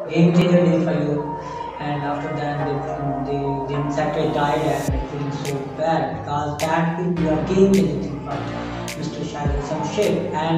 game changer day for you. And after that, the insect died and it feeling so bad because that will be a game changing thing for Mr. Shahid Samshed. And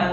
and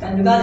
then because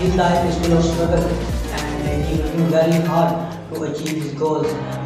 his life is full of struggle and he working very hard to achieve his goals.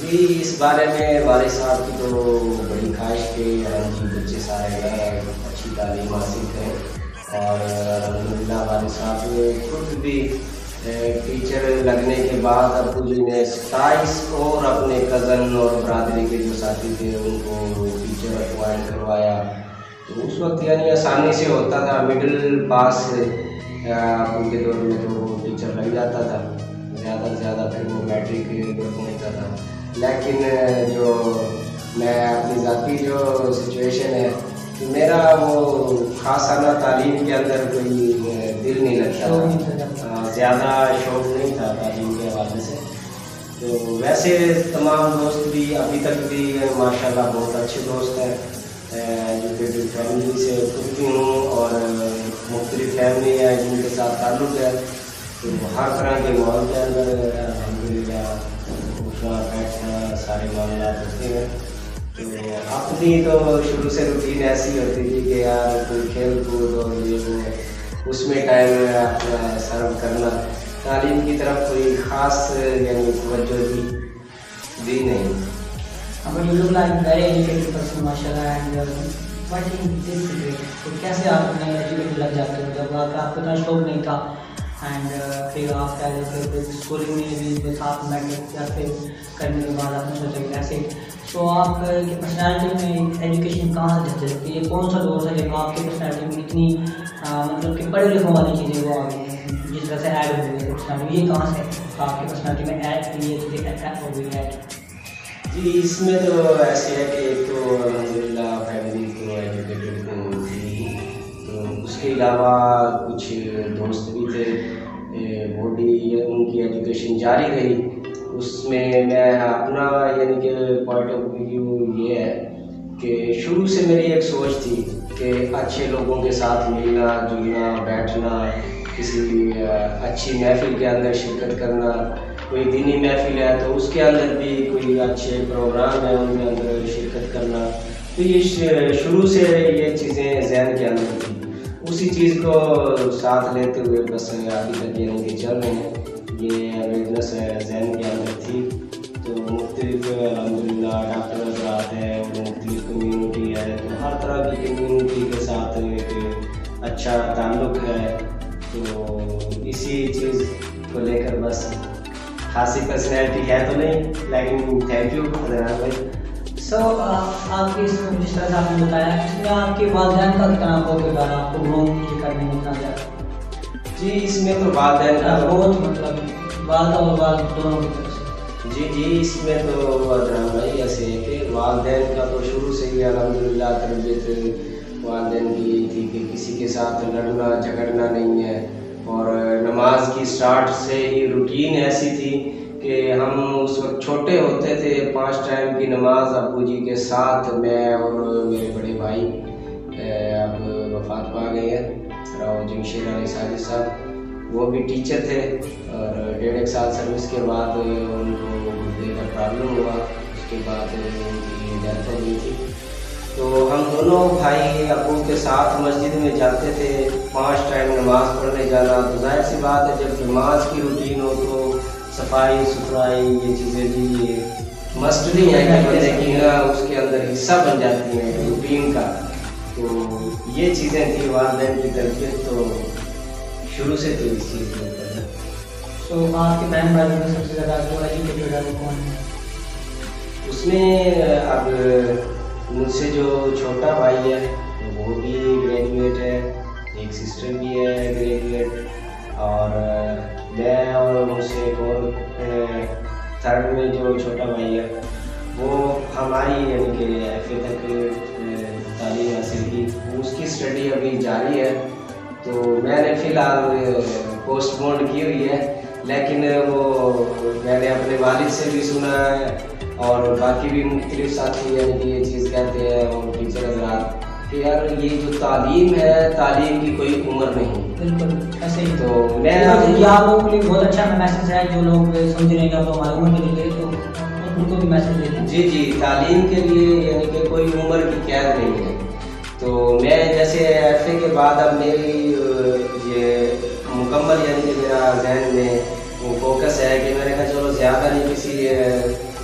جی اس بارے میں والد صاحب کی تو بڑی خواہش کہ ہم جی بچے سارے اچھی تعلیم حاصل کریں، اور الحمدللہ والد صاحب خود بھی ٹیچر لگنے کے بعد ابو جی نے 27 اور اپنے کزن اور برادری کے جو ساتھی تھے ان کو ٹیچر اپوائنٹ کروایا۔ تو اس وقت یعنی آسانی سے ہوتا تھا، مڈل پاس ابو کے دور میں تو وہ ٹیچر لگ جاتا تھا، زیادہ سے زیادہ پھر وہ میٹرک پر پہنچتا تھا۔ لیکن جو میں اپنی ذاتی جو سچویشن ہے کہ میرا وہ خاصا نہ تعلیم کے اندر کوئی دل نہیں لگتا تھا، زیادہ شوق نہیں تھا تعلیم کے حوالے سے۔ تو ویسے تمام دوست بھی ابھی تک بھی ماشاءاللہ بہت اچھے دوست ہیں، ایجوکیٹڈ فیملی سے خود بھی ہوں، اور مختلف فیملی ہیں جن کے ساتھ تعلق ہے، تو ہر طرح کے ماحول کے اندر الحمدللہ اٹھنا بیٹھنا سارے معاملات ہوتے ہیں۔ تو اپنی تو شروع سے روٹین ایسی ہوتی تھی کہ یار کوئی کھیل کود اور یہ وہ اس میں ٹائم اپنا سرو کرنا، تعلیم کی طرف کوئی خاص یعنی توجہ دی نہیں۔ But you look like very educated person, mashallah, and what is this great? تو کیسے آپ اپنے ایجوکیٹڈ لگ جاتے ہو جب آپ کو اتنا شوق نہیں تھا، اینڈ پھر آپ کہہ رہے تھے اسکولنگ میں بھی ساتھ میٹرک یا پھر کرنے کے بعد آپ نے سوچا کہ ایسے، تو آپ کی پرسنالٹی میں ایجوکیشن کہاں سے جاتے ہیں؟ یہ کون سا دور ہے جب آپ کی پرسنالٹی میں اتنی مطلب کہ پڑھے لکھوں والی چیزیں وہ آ گئی ہیں جس طرح سے ایڈ ہو گئی ہے پرسنالٹی؟ یہ کہاں سے آپ کی پرسنالٹی میں ایڈ یہ چیزیں ایڈ ہو گئی ایڈ؟ جی اس میں تو ایسے ہے کہ ایک تو الحمدللہ فیملی تو ایجوکیٹڈ تھی، تو اس کے علاوہ کچھ دوست بھی تھے وہ بھی ان کی ایجوکیشن جاری رہی۔ اس میں اپنا یعنی کہ پوائنٹ آف ویو یہ ہے کہ شروع سے میری ایک سوچ تھی کہ اچھے لوگوں کے ساتھ ملنا جلنا بیٹھنا، کسی اچھی محفل کے اندر شرکت کرنا، کوئی دینی محفل ہے تو اس کے اندر بھی کوئی اچھے پروگرام ہیں ان کے اندر شرکت کرنا، تو یہ شروع سے یہ چیزیں ذہن کے اندر تھی، اسی چیز کو ساتھ لیتے ہوئے بس ابھی تک یعنی کہ چل رہے ہیں، یہ اویئرنیس ذہن کے اندر تھی۔ تو مختلف الحمدللہ ڈاکٹر حضرات ہیں، مختلف کمیونٹی ہے، تو ہر طرح کی کمیونٹی کے ساتھ ایک اچھا تعلق ہے، تو اسی چیز کو لے کر بس خاصی پرسنالٹی ہے تو نہیں، لیکن تھینک یو حضرات بھائی۔ سو آپ کی جس طرح سے آپ نے بتایا اس میں آپ کے والدین کا کتنا ہو کردار آپ کو گروم کرنے میں اتنا زیادہ؟ جی اس میں تو والدین کا بہت مطلب والدہ اور والد دونوں کی طرف سے جی اس میں تو حضرات بھائی ایسے ہے کہ والدین کا تو شروع سے ہی الحمدللہ تربیت والدین کی یہی تھی کہ کسی کے ساتھ لڑنا جھگڑنا نہیں ہے، اور نماز کی سٹارٹ سے ہی روٹین ایسی تھی کہ ہم اس وقت چھوٹے ہوتے تھے، 5 ٹائم کی نماز ابو جی کے ساتھ، میں اور میرے بڑے بھائی اب وفات پا گئے ہیں راؤ جمشید علی ساجد صاحب، وہ بھی ٹیچر تھے، اور 1.5 سال سروس کے بعد ان کو گردے کا پرابلم ہوا، اس کے بعد ان کی ڈیتھ ہو گئی تھی۔ تو ہم دونوں بھائی ابو کے ساتھ مسجد میں جاتے تھے، 5 ٹائم نماز پڑھنے جانا، تو ظاہر سی بات ہے جب نماز کی روٹین ہو تو صفائی ستھرائی یہ چیزیں بھی مسٹری ہیں کہ بندے کی نا اس کے اندر حصہ بن جاتی ہیں روٹین کا، تو یہ چیزیں تھی والدین کی تربیت تو شروع سے تو اس چیز کے اوپر ہے۔ تو آپ کے بہن بھائی میں سب سے زیادہ جو ایجوکیٹڈ ہے وہ کون ہے؟ اس میں اب مجھ سے جو چھوٹا بھائی ہے وہ بھی گریجویٹ ہے، ایک سسٹر بھی ہے گریجویٹ، اور میں اور مجھ سے ایک اور 3rd میں جو چھوٹا بھائی ہے وہ ہماری یعنی کہ FA تک تعلیم حاصل کی، اس کی اسٹڈی ابھی جاری ہے، تو میں نے فی الحال پوسٹ پون کی ہوئی ہے، لیکن وہ میں نے اپنے والد سے بھی سنا ہے اور باقی بھی مختلف ساتھی یعنی کہ یہ چیز کہتے ہیں اور ٹیچر حضرات کہ یار یہ جو تعلیم ہے تعلیم کی کوئی عمر نہیں۔ بالکل ایسے ہی تو میں یہ آپ لوگوں کے لیے بہت اچھا میسج ہے، جو لوگ سمجھ رہے ہیں کہ آپ ہماری عمر کے لیے تو ان کو بھی میسج دے دیں۔ جی تعلیم کے لیے یعنی کہ کوئی عمر کی قید نہیں ہے، تو میں جیسے FA کے بعد اب میری یہ مکمل یعنی کہ میرا ذہن میں وہ فوکس ہے کہ میں نے کہا چلو زیادہ نہیں کسی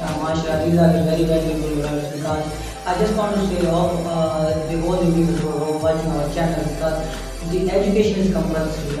MashaAllah, these are the very valuable words, because I just want to say all the people who are watching our channel, because the education is compulsory.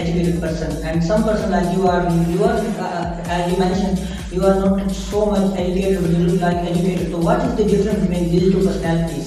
educated person, and some person like you are as you mentioned, you are not so much educated but you look like educated. So what is the difference between these two personalities?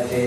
FA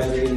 MPhil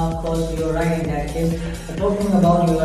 Of course, you're right in that case. Talking about your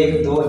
1-2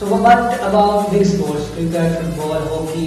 So what about big sports, cricket, football, hockey?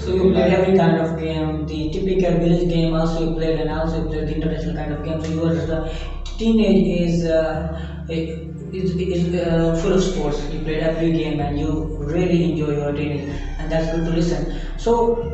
So you played every kind of game, the typical village game also you played, and also you played the international kind of game. So your teenage is full of sports. You played every game and you really enjoy your teenage, and that's good to listen. So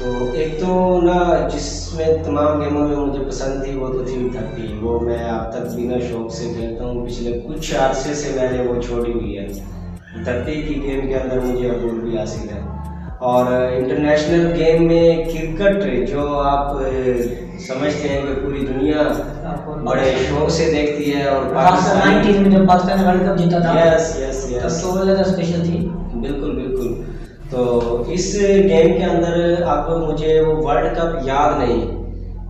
تو ایک تو نا جس میں تمام گیموں میں مجھے پسند تھی وہ تو تھی 30، وہ میں اب تک بنا شوق سے کھیلتا ہوں، پچھلے کچھ عرصے سے میں نے وہ چھوڑی ہوئی ہے۔ 30 کی گیم کے اندر مجھے عبور بھی حاصل ہے، اور انٹرنیشنل گیم میں کرکٹ جو آپ سمجھتے ہیں کہ پوری دنیا بڑے شوق سے دیکھتی ہے، اور پاکستان میں جب پاکستان ورلڈ کپ جیتا تھا یس تو وہ زیادہ اسپیشل تھی۔ بالکل بالکل۔ تو اس گیم کے اندر اب مجھے وہ ورلڈ کپ یاد نہیں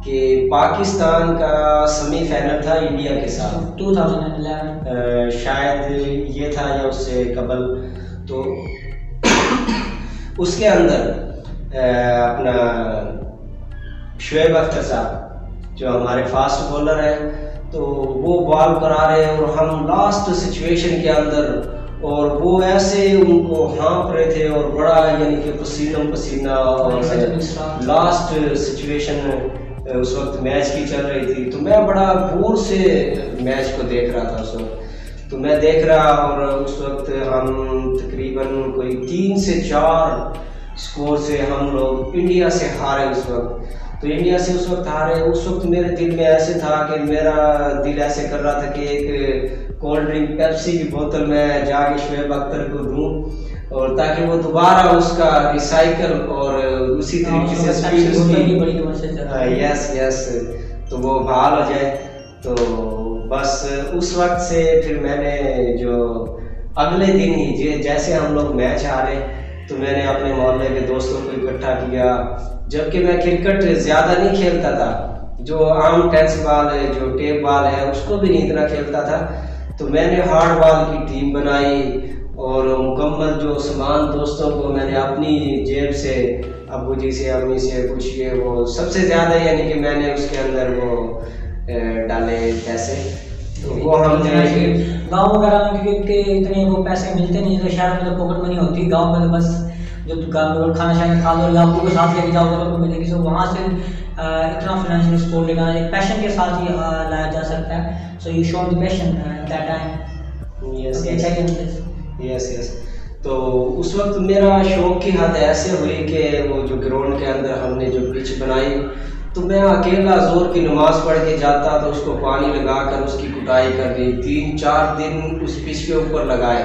کہ پاکستان کا سیمی فائنل تھا انڈیا کے ساتھ 2011 شاید یہ تھا یا اس سے قبل، تو اس کے اندر اپنا شعیب اختر صاحب جو ہمارے فاسٹ بولر ہیں، تو وہ بال کرا رہے ہیں اور ہم لاسٹ سچویشن کے اندر، اور وہ ایسے ان کو ہانپ رہے تھے اور بڑا یعنی کہ پسینہ پسینہ، اور لاسٹ سچویشن اس وقت میچ کی چل رہی تھی، تو میں بڑا غور سے میچ کو دیکھ رہا تھا اس وقت، تو میں دیکھ رہا، اور اس وقت ہم تقریباً کوئی 3 سے 4 سکور سے ہم لوگ انڈیا سے ہارے اس وقت۔ تو انڈیا سے اس وقت ہارے، اس وقت میرے دل میں ایسے تھا کہ میرا دل ایسے کر رہا تھا کہ ایک کولڈ ڈرنک پیپسی کی بوتل میں جا کے شعیب اختر کو دوں، اور تاکہ وہ دوبارہ اس کا ریسائیکل اور اسی طریقے سے اسپیڈ یس تو وہ بحال ہو جائے۔ تو بس اس وقت سے پھر میں نے جو اگلے دن ہی جیسے ہم لوگ میچ ہارے، تو میں نے اپنے محلے کے دوستوں کو اکٹھا کیا، جبکہ میں کرکٹ زیادہ نہیں کھیلتا تھا، جو عام ٹینس بال ہے، جو ٹیپ بال ہے، اس کو بھی نہیں اتنا کھیلتا تھا، تو میں نے ہارڈ بال کی ٹیم بنائی، اور مکمل جو سامان دوستوں کو میں نے اپنی جیب سے، ابو جی سے، امی سے کچھ یہ وہ سب سے زیادہ یعنی کہ میں نے اس کے اندر وہ ڈالے پیسے، تو وہ ہم نے گاؤں وغیرہ میں کیونکہ اتنے وہ پیسے ملتے نہیں، تو شہر میں تو پاکٹ منی ہوتی ہے، گاؤں میں تو بس جو کھانا شاید کھا لو یا ابو کے ساتھ لے کے جاؤ تو ملے گی، سو وہاں سے اتنا فائنینشیل سپورٹ لینا ایک پیشن کے ساتھ ہی لایا جا سکتا ہے۔ So you show the passion that time. Yes تو اس وقت میرا شوق کی حد ایسے ہوئی کہ وہ جو گراؤنڈ کے اندر ہم نے جو پچ بنائی، تو میں اکیلا زور کی نماز پڑھ کے جاتا تو اس کو پانی لگا کر اس کی کٹائی کر دی، 3-4 دن اس پچ کے اوپر لگائے،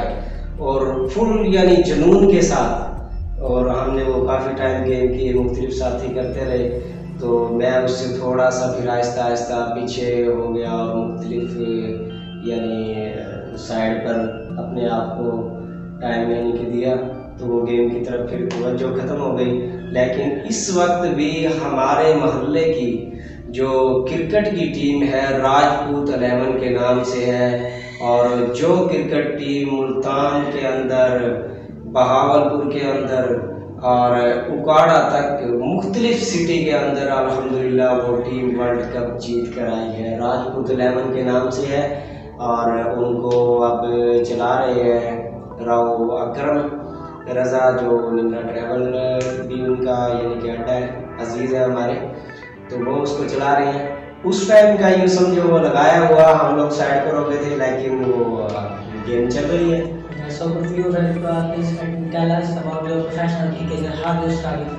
اور فل یعنی جنون کے ساتھ، اور ہم نے وہ کافی ٹائم گیم کی، مختلف ساتھی کرتے رہے، تو میں اس سے تھوڑا سا پھر آہستہ آہستہ پیچھے ہو گیا، اور مختلف یعنی سائڈ پر اپنے آپ کو ٹائم یعنی کہ دیا، تو وہ گیم کی طرف پھر توجہ ختم ہو گئی۔ لیکن اس وقت بھی ہمارے محلے کی جو کرکٹ کی ٹیم ہے راجپوت 11 کے نام سے ہے، اور جو کرکٹ ٹیم ملتان کے اندر، بہاولپور کے اندر اور اکاڑا تک مختلف سٹی کے اندر الحمدللہ وہ ٹیم ورلڈ کپ جیت کر آئی ہے، راجپوت 11 کے نام سے ہے، اور ان کو اب چلا رہے ہیں راؤ اکرم رضا، جو نمرا ٹریول بھی ان کا یعنی کہ اڈا ہے، عزیز ہے ہمارے، تو وہ اس کو چلا رہے ہیں۔ اس ٹائم کا یہ سمجھو وہ لگایا ہوا، ہم لوگ سائڈ پر ہو گئے تھے، لیکن وہ گیم چل رہی ہے۔ So if you please tell us about your professional career, how you started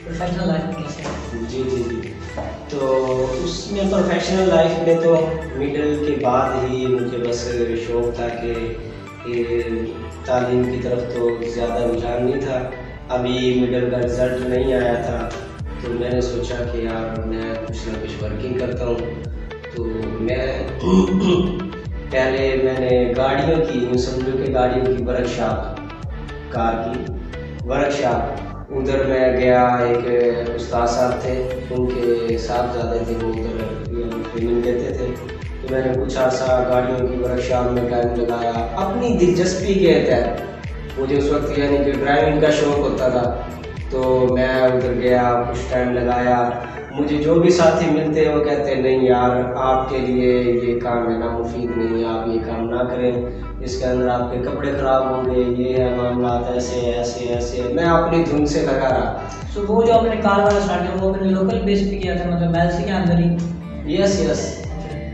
professional life کیسے؟ جی تو اس میں پروفیشنل لائف میں تو مڈل کے بعد ہی مجھے بس شوق تھا کہ تعلیم کی طرف تو زیادہ رجحان نہیں تھا، ابھی مڈل کا رزلٹ نہیں آیا تھا، تو میں نے سوچا کہ یار میں کچھ نہ کچھ ورکنگ کرتا ہوں، تو میں پہلے میں نے گاڑیوں کی سمجھو کہ گاڑیوں کی ورک شاپ، کار کی ورک شاپ، ادھر میں گیا، ایک استاد صاحب تھے، ان کے صاحبزادے تھے، وہ ادھر ٹریننگ دیتے تھے، تو میں نے کچھ عرصہ گاڑیوں کی ورک شاپ میں ٹائم لگایا، اپنی دلچسپی کے تحت، مجھے اس وقت یعنی کہ ڈرائیونگ کا شوق ہوتا تھا، تو میں ادھر گیا، کچھ ٹائم لگایا، مجھے جو بھی ساتھی ملتے ہیں وہ کہتے ہیں نہیں یار آپ کے لیے یہ کام ہے نا مفید نہیں ہے، آپ یہ کام نہ کریں، اس کے اندر آپ کے کپڑے خراب ہوں گے، یہ ہے معاملات ایسے ایسے ایسے، میں اپنی دھن سے لگا رہا۔ سو وہ جو آپ نے کار والا اسٹارٹ کیا وہ اپنے لوکل بیس پہ کیا تھا، مطلب میلسی کے اندر ہی؟ یس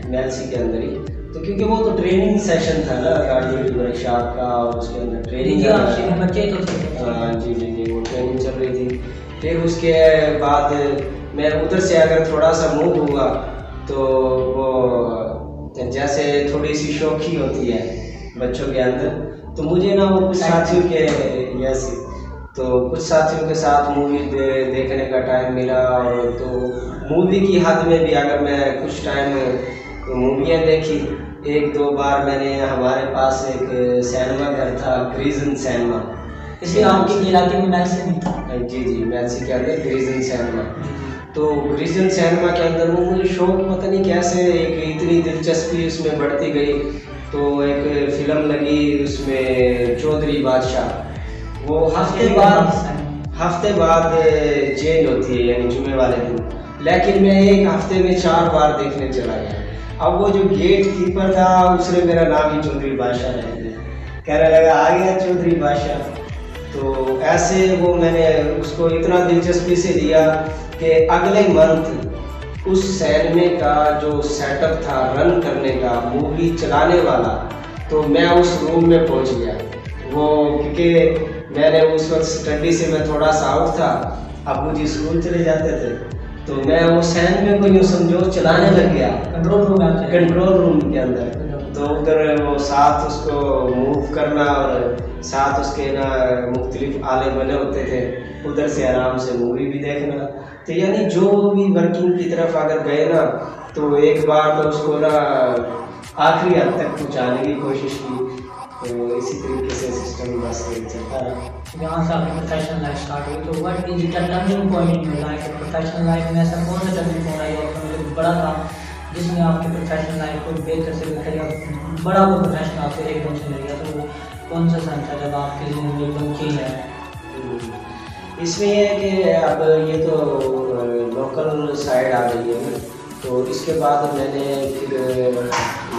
میلسی کے اندر ہی، تو کیونکہ وہ تو ٹریننگ سیشن تھا نا گاڑیوں کی ورک شاپ کا، اور اس کے اندر ٹریننگ بچے تو تھے، جی وہ ٹریننگ چل رہی تھی، پھر اس کے بعد میں ادھر سے اگر تھوڑا سا موو ہوا تو وہ جیسے تھوڑی سی شوخی ہوتی ہے بچوں کے اندر، تو مجھے نا وہ کچھ ساتھیوں کے تو کچھ ساتھیوں کے ساتھ مووی دیکھنے کا ٹائم ملا، اور تو مووی کی حد میں بھی اگر میں کچھ ٹائم موویاں دیکھی، ایک دو بار میں نے ہمارے پاس ایک سینما گھر تھا گریزن سینما، اس لیے آپ کے علاقے میں میکسی نہیں تھا؟ جی میکسی کے اندر گریزن سینما، تو گریزن سینما کے اندر وہ مجھے شوق پتہ نہیں کیسے ایک اتنی دلچسپی اس میں بڑھتی گئی، تو ایک فلم لگی اس میں چودھری بادشاہ، وہ ہفتے بعد چینج ہوتی ہے یعنی جمعے والے دن، لیکن میں ایک ہفتے میں 4 بار دیکھنے چلا گیا۔ اب وہ جو گیٹ کیپر تھا اس نے میرا نام ہی چودھری بادشاہ رکھ دیا، کہنے لگا آ گیا چودھری بادشاہ، تو ایسے وہ میں نے اس کو اتنا دلچسپی سے لیا کہ اگلے منتھ اس سینمے کا جو سیٹ اپ تھا رن کرنے کا، مووی چلانے والا، تو میں اس روم میں پہنچ گیا، وہ کیونکہ میں نے اس وقت اسٹڈی سے میں تھوڑا سا آؤٹ تھا، ابو جی اسکول چلے جاتے تھے، تو میں وہ سینمے کو یوں سمجھو چلانے لگ گیا کنٹرول روم کے اندر، تو ادھر وہ ساتھ اس کو موو کرنا اور ساتھ اس کے نا مختلف آلے بنے ہوتے تھے، ادھر سے آرام سے مووی بھی دیکھنا، تو یعنی جو بھی ورکنگ کی طرف اگر گئے نا تو ایک بار تو اس کو نا آخری حد تک پہنچانے کی کوشش کی، تو اسی طریقے سے سسٹم بس چلتا رہا۔ جہاں سے آپ کی پروفیشنل لائف اسٹارٹ ہوئی، تو what is the turning point in your life? Professional life میں ایسا کون سا ٹرننگ پوائنٹ آیا جو بڑا تھا جس میں آپ کی پروفیشنل لائف کو بہتر سے بہتر یا بڑا وہ پروفیشن آپ سے ایک دم سے مل گیا، تو وہ کون سا سن تھا جب آپ کے ذہن میں ایک دم چینج آیا؟ اس میں یہ ہے کہ اب یہ تو لوکل سائڈ آ گئی ہے، تو اس کے بعد میں نے پھر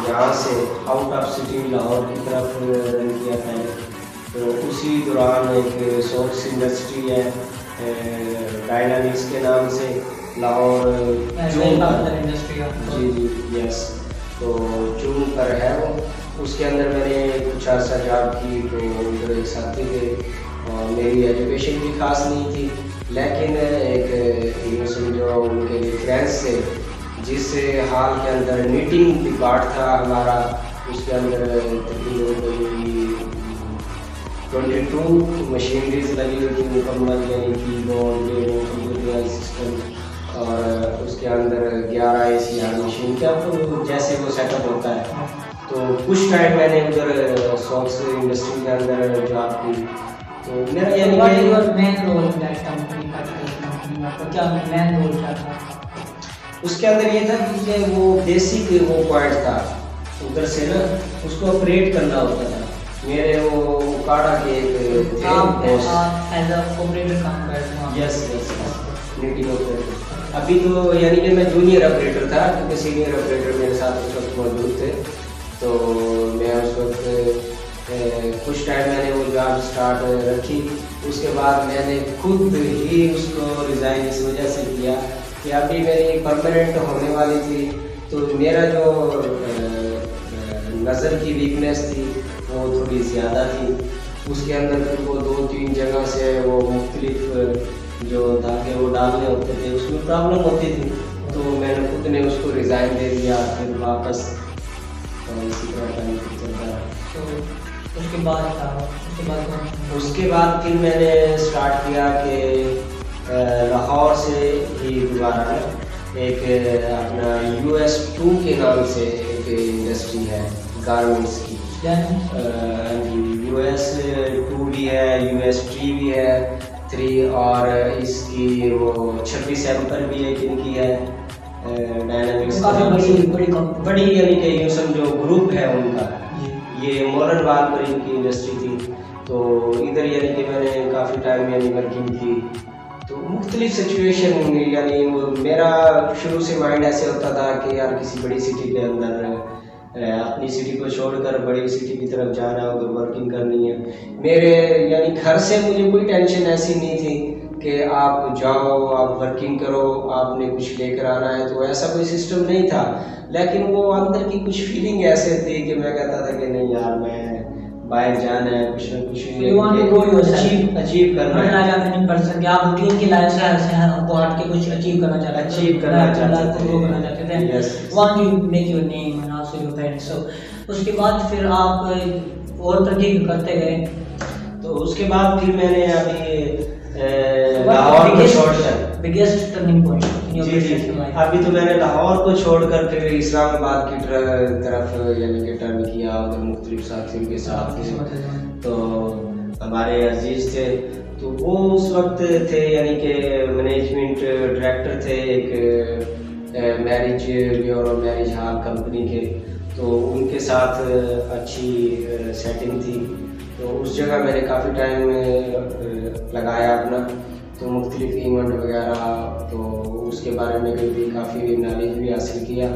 یہاں سے آؤٹ آف سٹی لاہور کی طرف رن کیا تھا، تو اسی دوران ایک سوکس انڈسٹری ہے ڈائنامکس کے نام سے لاہور جی یس، تو چون پر ہے وہ، اس کے اندر میں نے کچھ عرصہ جاب کی، تو ادھر ایک ساتھی تھے اور میری ایجوکیشن بھی خاص نہیں تھی، لیکن ایک یہ سمجھو ان کے ریفرنس سے جس حال کے اندر نیٹنگ ڈپارٹ تھا ہمارا، اس کے اندر تقریباً کوئی 22 مشینریز لگی ہوئی تھی مکمل، یعنی کی بورڈ کمپیوٹرائز سسٹم، اور اس کے اندر 11 اے سی مشین کا جیسے وہ سیٹ اپ ہوتا ہے، تو کچھ ٹائم میں نے ادھر سوکس انڈسٹری کے اندر جاب کی، تو میرا یعنی مین رول کیا مین رول کیا تھا اس کے اندر یہ تھا کہ وہ بیسک وہ پوائنٹ تھا ادھر سے نا اس کو آپریٹ کرنا ہوتا تھا، میرے وہ کاڑا کے ایک ابھی تو یعنی کہ میں جونیئر آپریٹر تھا، کیونکہ سینئر آپریٹر میرے ساتھ اس وقت موجود تھے، تو میں اس وقت کچھ ٹائم میں نے وہ جاب اسٹارٹ رکھی، اس کے بعد میں نے خود ہی اس کو ریزائن اس وجہ سے کیا کہ ابھی میری پرماننٹ ہونے والی تھی، تو میرا جو نظر کی ویکنیس تھی وہ تھوڑی زیادہ تھی، اس کے اندر پھر وہ 2-3 جگہ سے وہ مختلف جو دھاگے وہ ڈالنے ہوتے تھے اس میں پرابلم ہوتی تھی، تو میں نے خود نے اس کو ریزائن دے دیا، پھر واپس اسی طرح ٹائم چلتا رہا۔ تو اس کے بعد اس کے بعد پھر میں نے اسٹارٹ کیا کہ لاہور سے ہی دوبارہ ایک اپنا US2 کے نام سے ایک انڈسٹری ہے گارمنٹس کی، US2 بھی ہے، US3 بھی ہے 3، اور اس کی وہ 26 ایمپر بھی ایک ان کی ہے ڈائنامکس، بڑی یعنی کہ یوں سمجھو گروپ ہے ان کا، یہ مولن وال پر ان کی انڈسٹری تھی، تو ادھر یعنی کہ میں نے کافی ٹائم یعنی ورکنگ کی، تو مختلف سچویشن یعنی وہ میرا شروع سے مائنڈ ایسے ہوتا تھا کہ یار کسی بڑی سٹی کے اندر اپنی سٹی کو چھوڑ کر بڑی سٹی کی طرف جانا ہے، ادھر ورکنگ کرنی ہے، میرے یعنی گھر سے مجھے کوئی ٹینشن ایسی نہیں تھی کہ آپ جاؤ آپ ورکنگ کرو آپ نے کچھ لے کر آنا ہے، تو ایسا کوئی سسٹم نہیں تھا، لیکن وہ اندر کی کچھ فیلنگ ایسے تھی کہ میں کہتا تھا کہ نہیں یار میں باہر جانا ہے, کچھ نہ کچھ اچیو کرنا ہے. آپ روٹین کی لائف سے کو ہٹ کے کچھ اچیو کرنا چاہتے ہیں, اس کے بعد پھر آپ اور ترقی کرتے گئے. تو اس کے بعد پھر میں نے ابھی لاہور کو چھوڑ کر بگیسٹ ٹرننگ پوائنٹ ابھی تو میں نے لاہور کو چھوڑ کر پھر اسلام آباد کی طرف یعنی کہ ٹرن کیا, ادھر مختلف ساتھیوں کے ساتھ. تو ہمارے عزیز تھے, تو وہ اس وقت تھے یعنی کہ مینجمنٹ ڈائریکٹر تھے ایک marriage bureau marriage hall company کے. تو ان کے ساتھ اچھی سیٹنگ تھی, تو اس جگہ میں نے کافی ٹائم لگایا اپنا. تو مختلف ایونٹ وغیرہ, تو اس کے بارے میں بھی کافی نالج بھی حاصل کیا,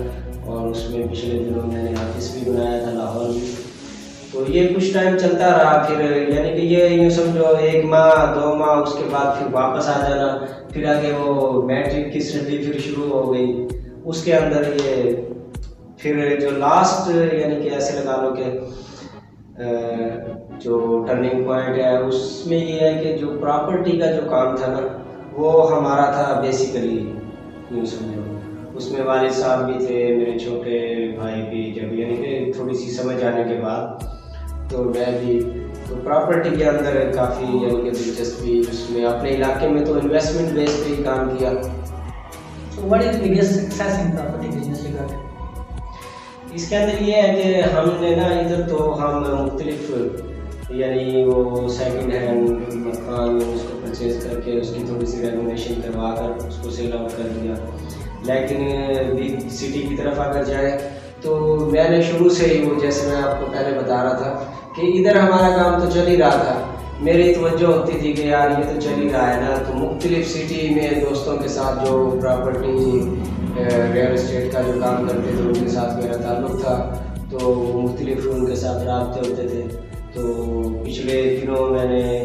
اور اس میں پچھلے دنوں میں نے آفس بھی بنایا تھا لاہور میں. تو یہ کچھ ٹائم چلتا رہا, پھر یعنی کہ یہ یوں سمجھو 1 ماہ 2 ماہ, اس کے بعد پھر واپس آ جانا. پھر آگے وہ میٹرک کی اسٹڈی پھر شروع ہو گئی. اس کے اندر یہ پھر جو لاسٹ یعنی کہ ایسے لگا لو کہ جو ٹرننگ پوائنٹ ہے اس میں یہ ہے کہ جو پراپرٹی کا جو کام تھا نا, وہ ہمارا تھا بیسیکلی یوں سمجھو. اس میں والد صاحب بھی تھے, میرے چھوٹے بھائی بھی, جب یعنی کہ تھوڑی سی سمجھ آنے کے بعد تو میں بھی تو پراپرٹی کے اندر کافی یعنی کہ دلچسپی, اس میں اپنے علاقے میں تو انویسٹمنٹ بیس پہ ہی کام کیا. So what is the biggest success in property business regard? اس کے اندر یہ ہے کہ ہم نے نا ادھر تو ہم مختلف یعنی وہ سیکنڈ ہینڈ مکان اس کو پرچیز کر کے اس کی تھوڑی سی رینوویشن کروا کر اس کو سیل آؤٹ کر دیا. لیکن بگ سٹی کی طرف اگر جائے تو میں نے شروع سے ہی وہ جیسے میں آپ کو پہلے بتا رہا تھا کہ ادھر ہمارا کام تو چل ہی رہا تھا, میری توجہ ہوتی تھی کہ یار یہ تو چل ہی رہا ہے نا. تو مختلف سٹی میں دوستوں کے ساتھ جو پراپرٹی ریئل اسٹیٹ کا جو کام کرتے تھے ان کے ساتھ میرا تعلق تھا, تو مختلف ان کے ساتھ رابطے ہوتے تھے. تو پچھلے دنوں میں نے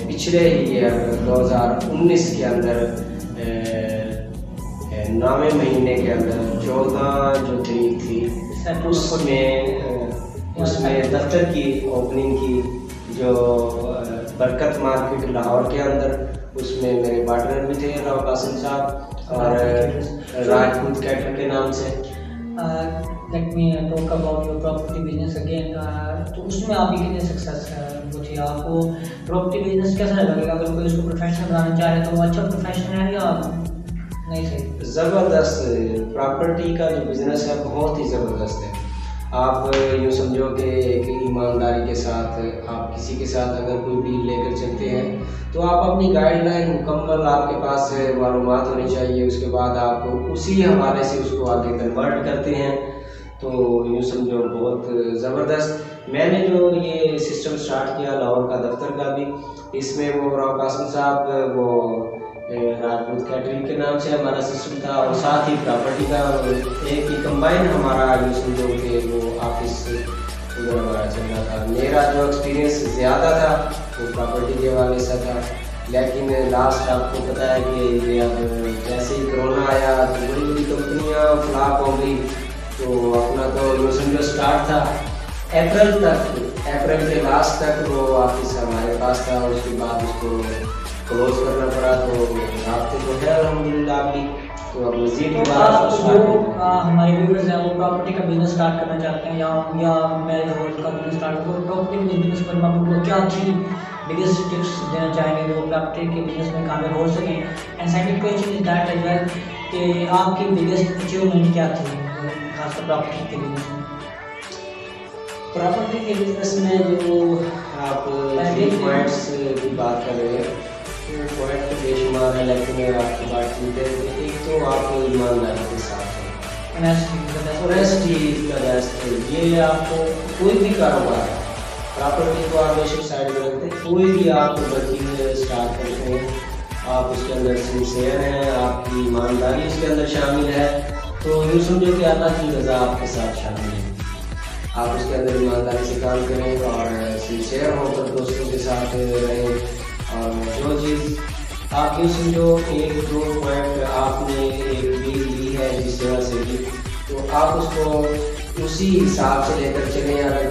پچھلے ہی 2019 کے اندر 9ویں مہینے کے اندر 14 جو تاریخ تھی اس میں دفتر کی اوپننگ کی, جو برکت مارکیٹ لاہور کے اندر. اس میں میرے پارٹنر بھی تھے راؤ قاسم صاحب اور راجپوت کیٹر کے نام سے. Let me talk about your property business again. تو اس میں آپ کی کتنے سکسیس ہوتی ہے, آپ کو پراپرٹی بزنس کیسا لگے گا؟ اگر کوئی اس کو پروفیشنل بنانا چاہ رہے تو وہ اچھا پروفیشنل ہے یا نہیں صحیح؟ زبردست. پراپرٹی کا جو بزنس ہے بہت ہی زبردست ہے. آپ یوں سمجھو کہ ایک ایمانداری کے ساتھ آپ کسی کے ساتھ اگر کوئی ڈیل لے کر چلتے ہیں تو آپ اپنی گائیڈ لائن مکمل آپ کے پاس معلومات ہونی چاہیے. اس کے بعد آپ اسی حوالے سے اس کو آگے کنورٹ کرتے ہیں. تو یوں سمجھو بہت زبردست. میں نے جو یہ سسٹم سٹارٹ کیا لاہور کا دفتر کا بھی, اس میں وہ راؤ قاسم صاحب وہ راجپوت کیٹرنگ کے نام سے ہمارا سسٹم تھا, اور ساتھ ہی پراپرٹی کا ایک ہی کمبائن ہمارا یوں سمجھو کہ وہ آفس ادھر ہمارا چل رہا تھا. میرا جو ایکسپیرینس زیادہ تھا وہ پراپرٹی کے حوالے سے تھا, لیکن لاسٹ آپ کو پتہ ہے کہ یہ اب جیسے ہی کرونا آیا تو بڑی بڑی کمپنیاں فلاپ ہو گئی. تو اپنا تو یوں سمجھو اسٹارٹ تھا اپریل کے لاسٹ تک وہ آفس ہمارے پاس تھا. اس کے بعد اس کو کلوز کرنا پڑا. تو رابطے تو ہے الحمدللہ ابھی. تو اب مزید ہمارے ویورز ہیں وہ پراپرٹی کا بزنس اسٹارٹ کرنا چاہتے ہیں یا میرج ہال کا بزنس اسٹارٹ کرنا, پراپرٹی بزنس پر آپ کو کیا اچھی بگیسٹ ٹپس دینا چاہیں گے جو پراپرٹی کے بزنس میں کامیاب ہو سکیں؟ And second question is that as well کہ آپ کی بگیسٹ اچیومنٹ کیا تھی خاص طور پراپرٹی کے بزنس میں؟ پراپرٹی کے بزنس میں جو آپ پوائنٹس کی بات کر رہے ہیں تو پوائنٹ تو بے شمار ہے, لیکن آپ کی بات ٹھیک ہے. ایک تو آپ کو ایمانداری کے ساتھ ہے, یہ آپ کو کوئی بھی کاروبار ہے, پراپرٹی کو آپ ایشو سائڈ میں رکھتے ہیں, کوئی بھی آپ ورکنگ اسٹارٹ کرتے ہیں آپ اس کے اندر سنسیئر ہیں, آپ کی ایمانداری اس کے اندر شامل ہے. تو یوں سمجھو کہ اللہ کی رضا آپ کے ساتھ شامل ہے. آپ اس کے اندر ایمانداری سے کام کریں اور سنسیئر ہو کر دوستوں کے ساتھ رہیں. اور جو چیز آپ یوں سمجھو 1-2 پوائنٹ آپ نے ایک ڈیل لی ہے جس طرح سے بھی, تو آپ اس کو اسی حساب سے لے کر چلیں. اگر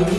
80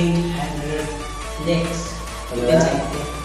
800 lakhs?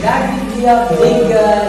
That will be a big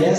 Yes.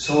100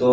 2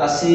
80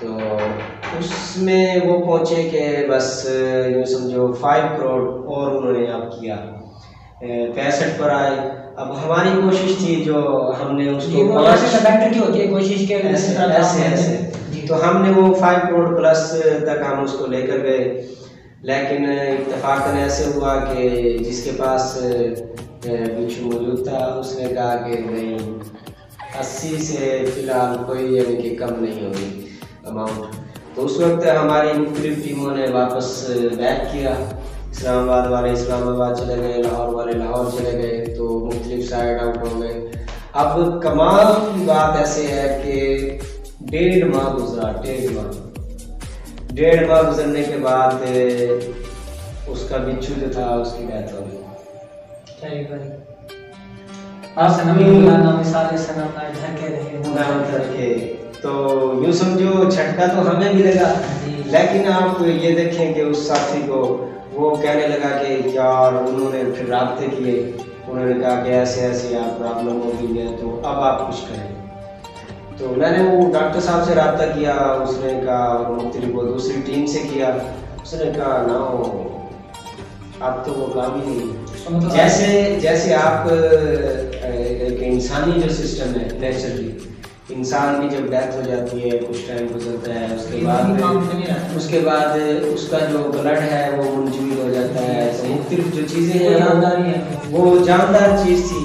تو اس میں وہ پہنچے کہ بس یوں سمجھو 5 کروڑ اور انہوں نے اب کیا، 65 پر آئے۔ اب ہماری کوشش تھی جو ہم نے اس کو کوشش کے ایسے تو ہم نے وہ 5 کروڑ پلس تک ہم اس کو لے کر گئے، لیکن اتفاقاً ایسے ہوا کہ جس کے پاس بچھو موجود تھا اس نے کہا کہ نہیں 80 سے فی الحال کوئی یعنی کہ کم نہیں ہوگی اماؤنٹ۔ تو اس وقت ہماری مختلف ٹیموں نے واپس بیک کیا، اسلام آباد والے اسلام آباد چلے گئے، لاہور والے لاہور چلے گئے، تو مختلف سائڈ آؤٹ ہو گئے۔ اب کمال کی بات ایسے ہے کہ 1.5 ماہ گزرا، 1.5 ماہ گزرنے کے بعد اس کا بچھو جو تھا اس کی ڈیتھ ہو گئی۔ تو یوں سمجھو جھٹکا تو ہمیں بھی لگا، لیکن آپ یہ دیکھیں کہ اس ساتھی کو وہ کہنے لگا کہ یار انہوں نے پھر رابطے کیے، انہوں نے کہا کہ ایسے ایسے آپ پرابلم ہو گئی ہے تو اب آپ کچھ کریں۔ تو میں نے وہ ڈاکٹر صاحب سے رابطہ کیا، اس نے کہا مختلف وہ دوسری ٹیم سے کیا، اس نے کہا نہ اب تو وہ کام ہی نہیں۔ جیسے آپ ایک انسانی جو سسٹم ہے نیچرلی، انسان کی جب ڈیتھ ہو جاتی ہے کچھ ٹائم گزرتا ہے، اس کے بعد اس کا جو بلڈ ہے وہ منجمد ہو جاتا ہے، تو مختلف جو چیزیں ہیں وہ جاندار چیز تھی،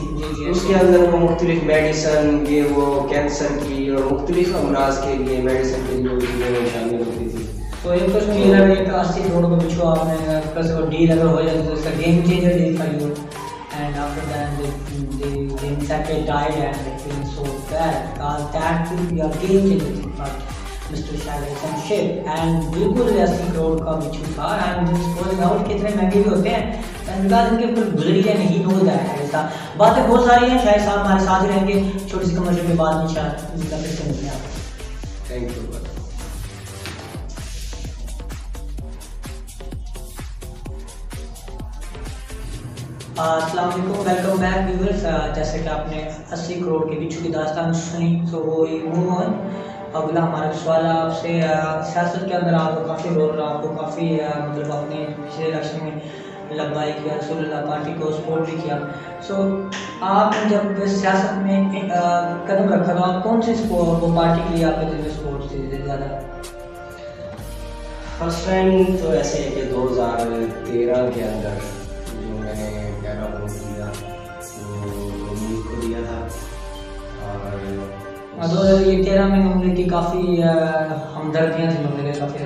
اس کے اندر وہ مختلف میڈیسن یہ وہ کینسر کی اور مختلف امراض کے لیے میڈیسن کے لیے چیزیں شامل ہوتی تھی۔ تو ایک تو ڈیل ایک 80 کروڑ کو بچھو آپ نے پلس وہ ڈیل اگر ہو جائے تو اس کا گیم چینجر ڈیل تھا you, and after that they exactly died and they feeling so bad because that will be a game changer thing for Mr. Shahid and shit and بالکل 80 کروڑ کا بچھو تھا and disposing out کتنے مہنگے بھی ہوتے ہیں and because ان کے اوپر گزریا نہیں ہو جائے ایسا باتیں بہت ساری ہیں۔ شاہد صاحب ہمارے ساتھ رہیں گے چھوٹی سی کمرشل کے بعد میں شاید ان کا پھر سے ملتے ہیں آپ کو۔ Thank you. السلام علیکم، ویلکم بیک ویورز۔ جیسے کہ آپ نے 80 کروڑ کے بچھو کی داستان سنی تو وہ اگلا ہمارا سوال ہے آپ سے، سیاست کے اندر آپ کو کافی رول رہا، آپ کو کافی مطلب اپنے پچھلے الیکشن میں لبائی کیا، رسول اللہ پارٹی کو سپورٹ بھی کیا، سو آپ نے جب سیاست میں قدم رکھا تو آپ کون سی وہ پارٹی کے لیے آپ کے دل میں سپورٹ تھی زیادہ؟ فرسٹ ٹائم تو ایسے ہے کہ 2013 کے اندر جو میں نے پہلا ووٹ دیا وہ امید کو دیا تھا، اور 2013 میں نمبر کی کافی ہمدردیاں تھیں نمبر کے کافی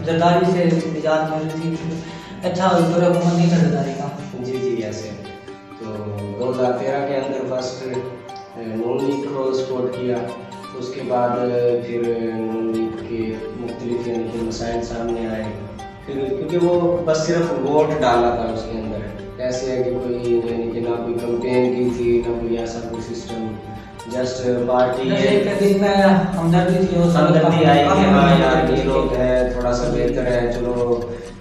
زرداری سے نجات مل رہی تھی، اچھا دور حکومت نہیں تھا زرداری کا۔ جی ایسے تو 2013 کے اندر فرسٹ نون لیگ کو سپورٹ کیا، اس کے بعد پھر نون لیگ کے مختلف یعنی کہ مسائل سامنے آئے، پھر کیونکہ وہ بس صرف ووٹ ڈالا تھا اس کے اندر، ایسے ہے کہ کوئی یعنی کہ نہ کوئی کمپین کی تھی نہ کوئی ایسا کوئی سسٹم، جسٹ پارٹی ہمدردی آئی کہ ہاں یار یہ لوگ ہیں تھوڑا سا بہتر ہے، چلو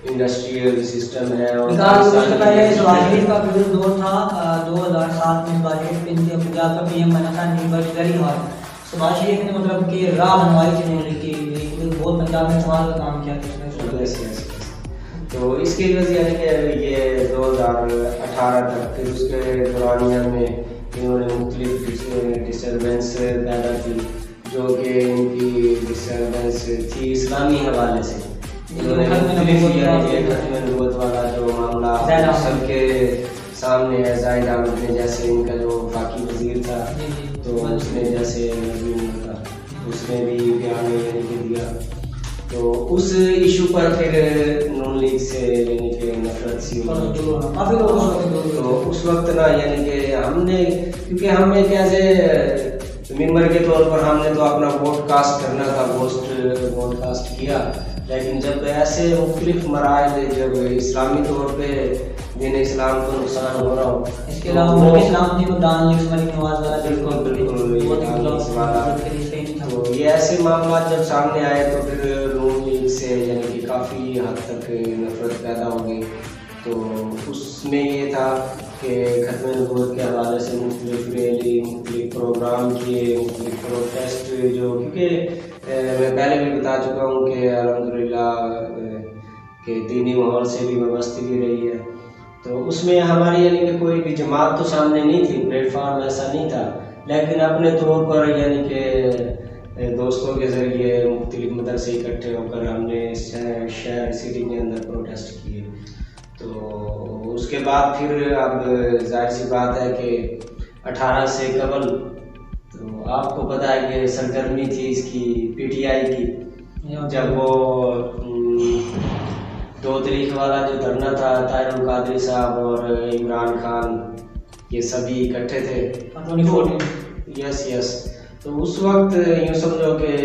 انڈسٹریل سسٹم ہے۔ اور شریف کا دور تھا 2007 میں پنجاب کا پی ایم بنا تھا، ویری ہارڈ شہباز شریف نے مطلب کہ راہ بنوائی تھی انہوں نے بہت پنجاب میں سوال کا کام کیا تھا، تو اس کی وجہ یعنی کہ یہ 2018 تک پھر اس کے دورانیہ میں انہوں نے مختلف ڈسٹربنس پیدا کی، جو کہ ان کی ڈسٹربنس تھی اسلامی حوالے سے، انہوں نے مختلف یعنی ختم نبوت والا جو معاملہ سب کے سامنے ہے، زاہد احمد نے جیسے ان کا جو وفاقی وزیر تھا تو اس نے جیسے اس نے بھی بیان یعنی کہ دیا، تو اس ایشو پر پھر نون لیگ سے یعنی کہ نفرت سی تو اس وقت نا یعنی کہ ہم نے کیونکہ ہم ایک ایسے ممبر کے طور پر ہم نے تو اپنا ووٹ کاسٹ کرنا تھا، ووٹ کاسٹ کیا، لیکن جب ایسے مختلف مراحل جب اسلامی طور پہ دین اسلام کو نقصان ہو رہا ہو، اس کے علاوہ اسلام کو ڈان نواز والا بالکل تو یہ ایسے معاملات جب سامنے آئے تو پھر نون لیگ سے یعنی کہ کافی حد تک نفرت پیدا ہو گئی، تو اس میں یہ تھا کہ ختم نبوت کے حوالے سے مختلف ریلی، مختلف پروگرام کیے، مختلف پروٹیسٹ جو، کیونکہ میں پہلے بھی بتا چکا ہوں کہ الحمدللہ کہ دینی ماحول سے بھی وابستگی رہی ہے، تو اس میں ہماری یعنی کہ کوئی بھی جماعت تو سامنے نہیں تھی، پلیٹ فارم ایسا نہیں تھا، لیکن اپنے طور پر یعنی کہ دوستوں کے ذریعے مختلف مدرسے اکٹھے ہو کر ہم نے شہر سٹی کے اندر پروٹیسٹ کیے۔ تو اس کے بعد پھر اب ظاہر سی بات ہے کہ 18 سے قبل تو آپ کو پتہ ہے کہ سرگرمی تھی اس کی پی ٹی آئی کی، جب وہ 2 تاریخ والا جو دھرنا تھا، طاہر القادری صاحب اور عمران خان یہ سبھی اکٹھے تھے، یس تو اس وقت یوں سمجھو کہ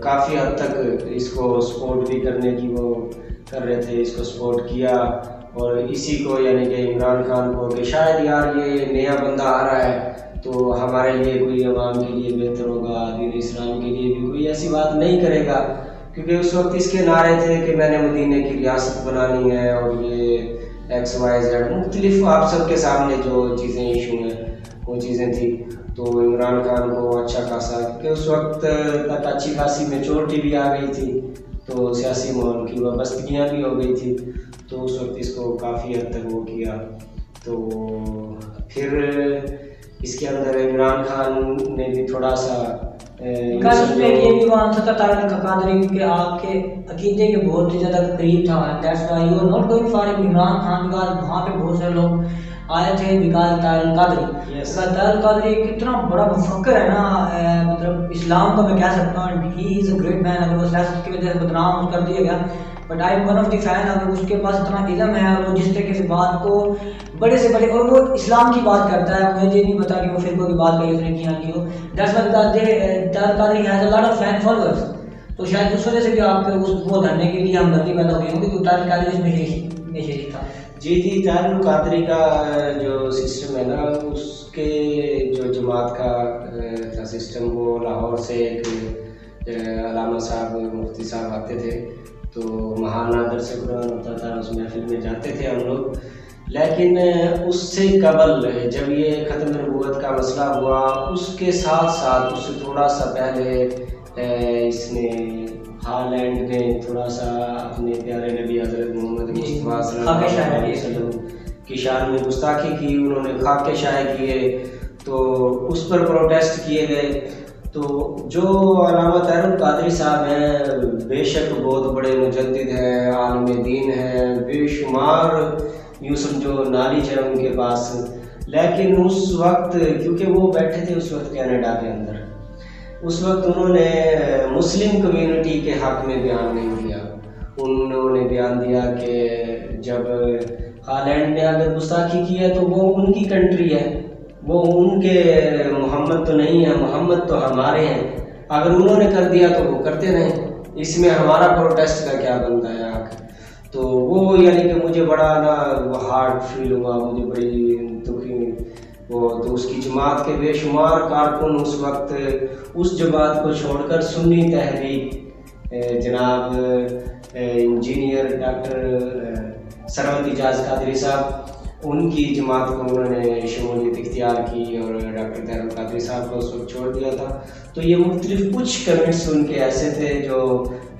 کافی حد تک اس کو سپورٹ بھی کرنے کی وہ کر رہے تھے، اس کو سپورٹ کیا، اور اسی کو یعنی کہ عمران خان کو کہ شاید یار یہ نیا بندہ آ رہا ہے تو ہمارے لیے کوئی عوام کے لیے بہتر ہوگا، دین اسلام کے لیے بھی کوئی ایسی بات نہیں کرے گا، کیونکہ اس وقت اس کے نعرے تھے کہ میں نے مدینے کی ریاست بنانی ہے اور یہ XYZ مختلف آپ سب کے سامنے جو چیزیں ایشو ہیں وہ چیزیں تھیں۔ تو عمران خان کو اچھا خاصا، کیونکہ اس وقت تک اچھی خاصی میچورٹی بھی آ گئی تھی، تو سیاسی ماحول کی وابستگیاں بھی ہو گئی تھی، تو اس وقت اس کو کافی حد تک وہ کیا۔ تو پھر اس کے اندر عمران خان نے بھی تھوڑا سا یہ بھی مانتا تھا طاہر القادری کہ آپ کے عقیدے کے بہت ہی زیادہ قریب تھا، that's why you are not going for Imran Khan, because وہاں پہ بہت سارے لوگ آئے تھے بیکاز طاہر القادری۔ طاہر القادری کتنا بڑا مفکر ہے نا، مطلب اسلام کا میں کہہ سکتا ہوں ہی از اے گریٹ مین، اگر وہ سیاست کی وجہ سے بدنام کر دیا گیا، but I am one of the fan, اگر اس کے پاس اتنا علم ہے اور وہ جس طریقے سے بات کو بڑے سے بڑے، اور وہ اسلام کی بات کرتا ہے، مجھے نہیں پتا کہ وہ فرقوں کی بات کری اس نے کی نہ کی ہو، that's why Tahir al-Qadri has a lot of fan followers, تو شاید اس وجہ سے بھی آپ کے وہ دھرنے کے لیے ہمدردی پیدا ہوئی ہوگی، کیونکہ طاہر القادری اس میں شریک تھا۔ جی طاہر القادری کا جو سسٹم ہے نا، اس کے جو جماعت کا تھا سسٹم، وہ لاہور سے ایک علامہ صاحب مفتی صاحب آتے تھے، تو ماہانہ درس قرآن ہوتا تھا، اس محفل میں جاتے تھے ہم لوگ، لیکن اس سے قبل جب یہ ختم نبوت کا مسئلہ ہوا، اس کے ساتھ ساتھ اس سے تھوڑا سا پہلے اس نے ہالینڈ نے تھوڑا سا اپنے پیارے نبی حضرت محمد مصطفیٰ صلی اللہ علیہ وسلم کی شان میں گستاخی کی، انہوں نے خاکے شائع کیے، تو اس پر پروٹیسٹ کیے گئے۔ تو جو علامہ طاہر القادری صاحب ہیں، بے شک بہت بڑے مجدد ہیں، عالم دین ہیں، بے شمار یوں سمجھو نالج ہے ان کے پاس، لیکن اس وقت کیونکہ وہ بیٹھے تھے اس وقت کینیڈا کے اندر، اس وقت انہوں نے مسلم کمیونٹی کے حق میں بیان نہیں دیا۔ انہوں نے بیان دیا کہ جب ہالینڈ نے اگر گستاخی کی ہے تو وہ ان کی کنٹری ہے، وہ ان کے محمد تو نہیں ہے، محمد تو ہمارے ہیں، اگر انہوں نے کر دیا تو وہ کرتے رہیں، اس میں ہمارا پروٹیسٹ کا کیا بنتا ہے آخر۔ تو وہ یعنی کہ مجھے بڑا نا وہ ہارڈ فیل ہوا، مجھے بڑی دکھی وہ، تو اس کی جماعت کے بے شمار کارکن اس وقت اس جماعت کو چھوڑ کر سنی تحریک جناب انجینئر ڈاکٹر سرمد اجاز قادری صاحب، ان کی جماعت کو انہوں نے شمولیت اختیار کی، اور ڈاکٹر طاہر القادری صاحب کو اس وقت چھوڑ دیا تھا۔ تو یہ مختلف کچھ کمنٹس ان کے ایسے تھے جو،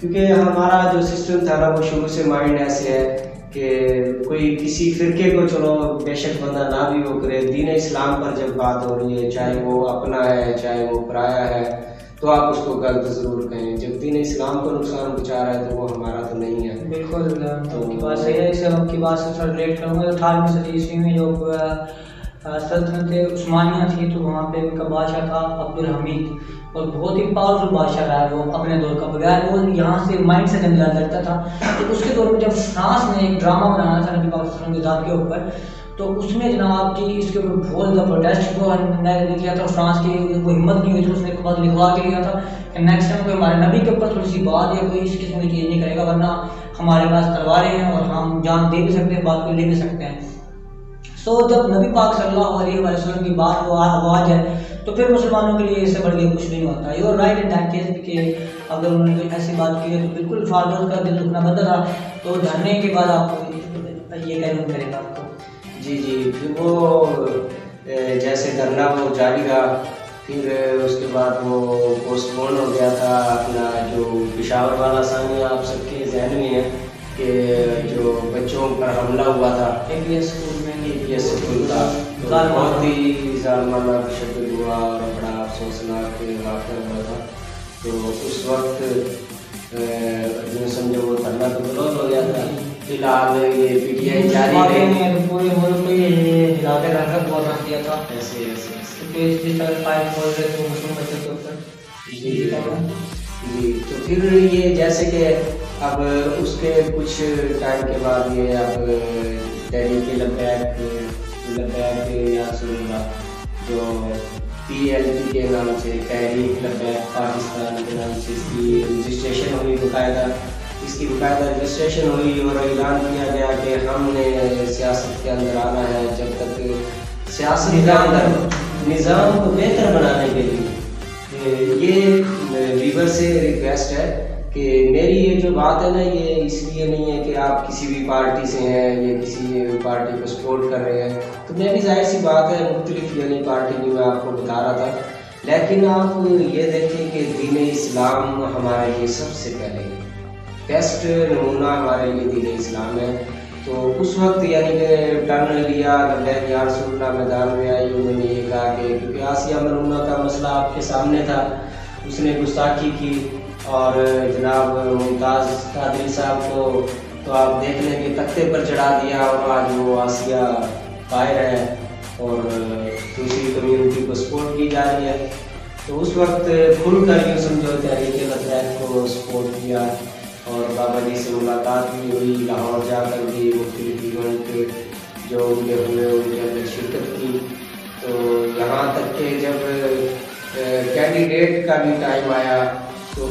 کیونکہ ہمارا جو سسٹم تھا نا وہ شروع سے مائنڈ ایسے ہے کہ کوئی کسی فرقے کو چلو بے شک بندہ نہ بھی وہ کرے، دین اسلام پر جب بات ہو رہی ہے، چاہے وہ اپنا ہے چاہے وہ پرایا ہے، تو آپ اس کو غلط ضرور کہیں، جب دین اسلام کو نقصان پہنچا رہا ہے تو وہ ہمارا تو نہیں ہے۔ بالکل تو کی بات صحیح ہے، اس سے ہم کی بات سے ریلیٹ کروں گا۔ 18ویں صدی عیسوی میں جو سلطنت عثمانیہ تھی، تو وہاں پہ ان کا بادشاہ تھا عبدالحمید، اور بہت ہی پاورفل بادشاہ رہا ہے وہ اپنے دور کا، بغیر وہ یہاں سے مائنڈ سے جنگل کرتا تھا۔ تو اس کے دور میں جب فرانس نے ایک ڈرامہ بنانا تھا نبی پاک صلی اللہ علیہ وسلم کی ذات کے اوپر، تو اس میں جناب جی اس کے اوپر بہت زیادہ پروٹیسٹ کو کیا تھا، فرانس کی وہ ہمت نہیں ہوئی تھی، اس نے ایک بات لکھوا کے لیا تھا کہ نیکسٹ ٹائم کوئی ہمارے نبی کے اوپر تھوڑی سی بات یا کوئی اس قسم کی چیز نہیں کرے گا، ورنہ ہمارے پاس تلواریں ہیں اور ہم جان دے بھی سکتے ہیں، بات کو لے بھی سکتے ہیں۔ سو جب نبی پاک صلی اللہ علیہ وسلم کی بات وہ آواز ہے، تو پھر مسلمانوں کے لیے اس سے بڑھ کے کچھ نہیں ہوتا۔ You are right in that case کہ اگر انہوں نے کوئی ایسی بات کی ہے تو بالکل فاروق کا دل دکھنا بنتا تھا، تو دھرنے کے بعد آپ کو یہ کہنا کرے گا آپ کو۔ جی جی، پھر وہ جیسے دھرنا وہ جاری رہا، پھر اس کے بعد وہ پوسٹ پون ہو گیا تھا اپنا جو پشاور والا ثانیہ آپ سب کے ذہن میں ہے کہ جو بچوں پر حملہ ہوا تھا APS اسکول میں، APS اسکول کا، تو بہت ہی ظالمانہ تشدد ہوا اور بڑا افسوسناک واقعہ ہوا تھا. تو اس وقت جو سمجھو وہ دھرنا تو کلوز ہو گیا تھا. فی الحال یہ PTI جاری ہے. پورے ملک کو یہ ہلا کے رکھ کر بہت رکھ دیا تھا ایسے جس طرح فائل کھول رہے تھے مسلم بچوں کے اوپر. جی، تو پھر یہ جیسے کہ اب اس کے کچھ ٹائم کے بعد یہ اب دہلی کے لبیک یا سنگا جو PLP کے نام سے تحریک لبیک پاکستان کے نام سے اس کی رجسٹریشن ہوئی، اس کی باقاعدہ رجسٹریشن ہوئی اور اعلان کیا گیا کہ ہم نے سیاست کے اندر آنا ہے. جب تک سیاست کے اندر نظام کو بہتر بنانے کے لیے یہ ویور سے ریکویسٹ ہے کہ میری یہ جو بات ہے نا، یہ اس لیے نہیں ہے کہ آپ کسی بھی پارٹی سے ہیں یا کسی پارٹی کو سپورٹ کر رہے ہیں. تو میں بھی ظاہر سی بات ہے مختلف یعنی پارٹی کی میں آپ کو بتا رہا تھا، لیکن آپ یہ دیکھیں کہ دین اسلام ہمارے لیے سب سے پہلے بیسٹ نمونہ ہمارے لیے دین اسلام ہے. تو اس وقت یعنی کہ ٹرن لیا لبیک یا رسول اللہ میدان میں آئی، انہوں نے یہ کہا کہ کیونکہ آسیہ مرونہ کا مسئلہ آپ کے سامنے تھا، اس نے گستاخی کی اور جناب ممتاز قادری صاحب کو تو آپ دیکھ لیں کہ تختے پر چڑھا دیا اور آج وہ آسیہ قائر ہے اور دوسری کمیونٹی کو سپورٹ کی جا رہی ہے. تو اس وقت کھل کر یوں سمجھو تحریک لبیک کو سپورٹ کیا اور بابا جی سے ملاقات بھی ہوئی، لاہور جا کر بھی مختلف ایونٹ جو ان کے ہوئے ان کے اندر شرکت کی. تو یہاں تک کہ جب کینڈیڈیٹ کا بھی ٹائم آیا تو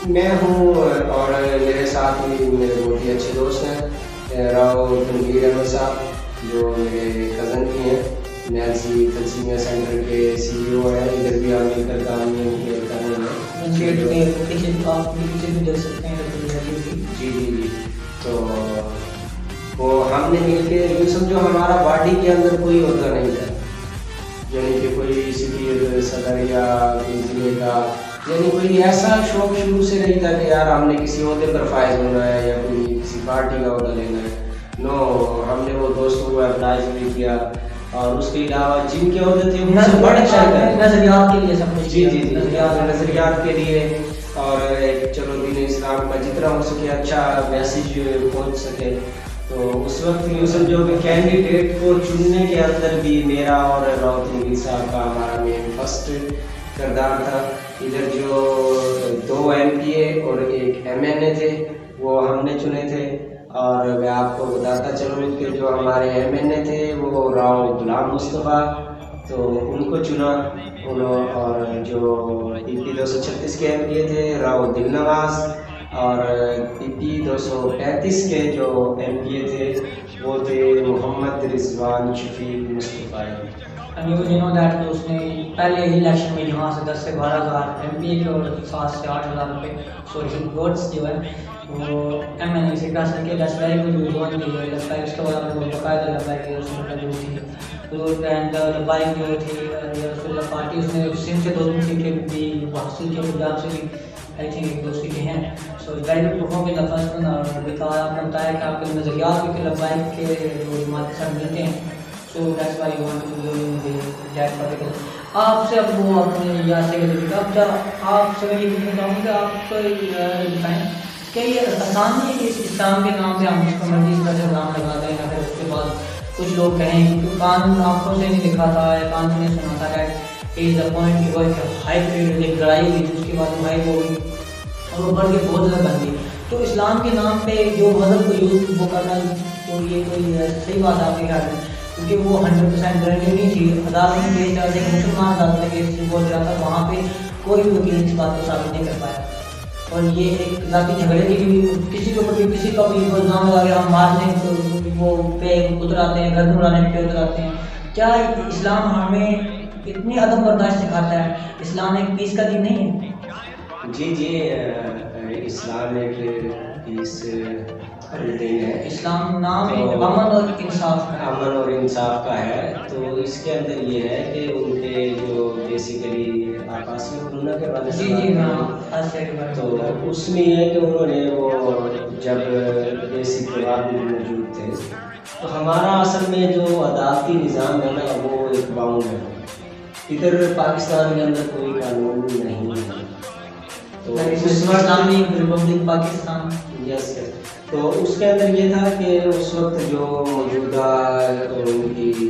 میں ہوں اور میرے ساتھ بھی میرے بہت ہی اچھے دوست ہیں راؤ تنویر احمد صاحب جو میرے کزن بھی ہیں، نیلسی تنسیمیہ سینٹر کے CEO ہیں، ادھر بھی آپ مل کر کام کر رہے ہیں. جی جی جی، تو وہ ہم نے مل کے یوں سمجھو ہمارا باڈی کے اندر کوئی عہدہ نہیں تھا، یعنی کہ کوئی سفیر صدر یا ضلع کا، یعنی کوئی ایسا شوق شروع سے نہیں تھا کہ یار ہم نے کسی عہدے پر فائز ہونا ہے یا کوئی کسی پارٹی کا عہدہ لینا ہے. نو، ہم نے وہ دوستوں کو اپلائز بھی کیا اور اس کے علاوہ جن کے عہدے تھے ان سے بڑھ چڑھ کر نظریات کے لیے سب کچھ. جی جی جی، نظریات کے لیے اور چلو دین اسلام کا جتنا ہو سکے اچھا میسیج پہنچ سکے. تو اس وقت یوں سمجھو کہ کینڈیڈیٹ کو چننے کے اندر بھی میرا اور راؤ تنویر صاحب کا ہمارا مین فرسٹ کردار تھا. ادھر جو 2 MPA اور 1 MNA تھے وہ ہم نے چنے تھے، اور میں آپ کو بتاتا چلوں کہ جو ہمارے MNA تھے وہ راؤ غلام مصطفیٰ، تو ان کو چنا انہوں، اور جو PP 236 کے MPA تھے راؤ دل نواز، اور PP 235 کے جو MPA تھے وہ تھے محمد رضوان شفیق مصطفیٰ. And you know that اس نے پہلے ہی الیکشن میں یہاں سے 10 سے 12,000 MPA کے اور 7 سے 8,000 روپے سوری ووٹس جو ہے وہ MNA سے کر سکے. دس ویری گڈ یوزون دی ہے اس کے بعد ہم لوگ باقاعدہ لبیک کے رسول اللہ جو تھی حضور اینڈ لبیک جو تھی رسول اللہ پارٹی اس نے سندھ سے 2 سیٹیں بھی حاصل کی، پنجاب سے بھی آئی تھنک ایک 2 سیٹیں ہیں. So very good perform in the first one. اور بتا آپ نے بتایا کہ آپ کے نظریات بھی کہ لبیک کے جو جماعت کے ساتھ ملتے ہیں. So that's why you want to go in that particular. آپ سے اب وہ اپنے یاد سے اب جب آپ سے میں یہ پوچھنا چاہوں گا آپ کو بتائیں کہ یہ آسان ہے کہ اس اسلام کے نام سے ہم اس کو مرضی اس طرح سے نام لگا دیں یا پھر اس کے بعد کچھ لوگ کہیں کہ قانون آنکھوں سے نہیں لکھا تھا یا قانون نے سنا تھا کہ از دا پوائنٹ کہ وہ ہائی پیریڈ ایک لڑائی ہوئی تھی اس کے بعد وہ ہائی ہو گئی اور وہ بڑھ کے بہت زیادہ بن گئی. تو اسلام کے نام پہ جو مذہب کو یوز وہ کرنا تو یہ کوئی صحیح بات آپ کے خیال میں؟ کیونکہ وہ 100% گارنٹی نہیں تھی. عدالت میں کیس چل رہے مسلمان عدالت میں کیس بہت زیادہ تھا، وہاں پہ کوئی بھی وکیل اس بات کو ثابت نہیں کر پایا. اور یہ ایک ذاتی جھگڑے کے لیے کسی کے اوپر بھی کسی کا بھی الزام لگا کے ہم مار دیں تو وہ پہ اتراتے ہیں، گردن اڑانے پہ اتراتے ہیں. کیا اسلام ہمیں اتنی عدم برداشت سکھاتا ہے؟ اسلام ایک پیس کا دین نہیں ہے؟ جی جی، اسلام ایک پیس دین ہے. اسلام نام امن اور انصاف کا ہے. امن اور انصاف کا ہے. تو اس کے اندر یہ ہے کہ ان کے جو بیسیکلی آقاسی النہ کے بارے میں تو اس میں یہ ہے کہ انہوں نے وہ جب بیسک رواب میں موجود تھے تو ہمارا اصل میں جو عدالتی نظام ہے نا وہ ایک باؤنڈ ہے. ادھر پاکستان کے اندر کوئی قانون نہیں ہے. تو اسلامی ریپبلک پاکستان یس تو اس کے اندر یہ تھا کہ اس وقت جو موجودہ ان کی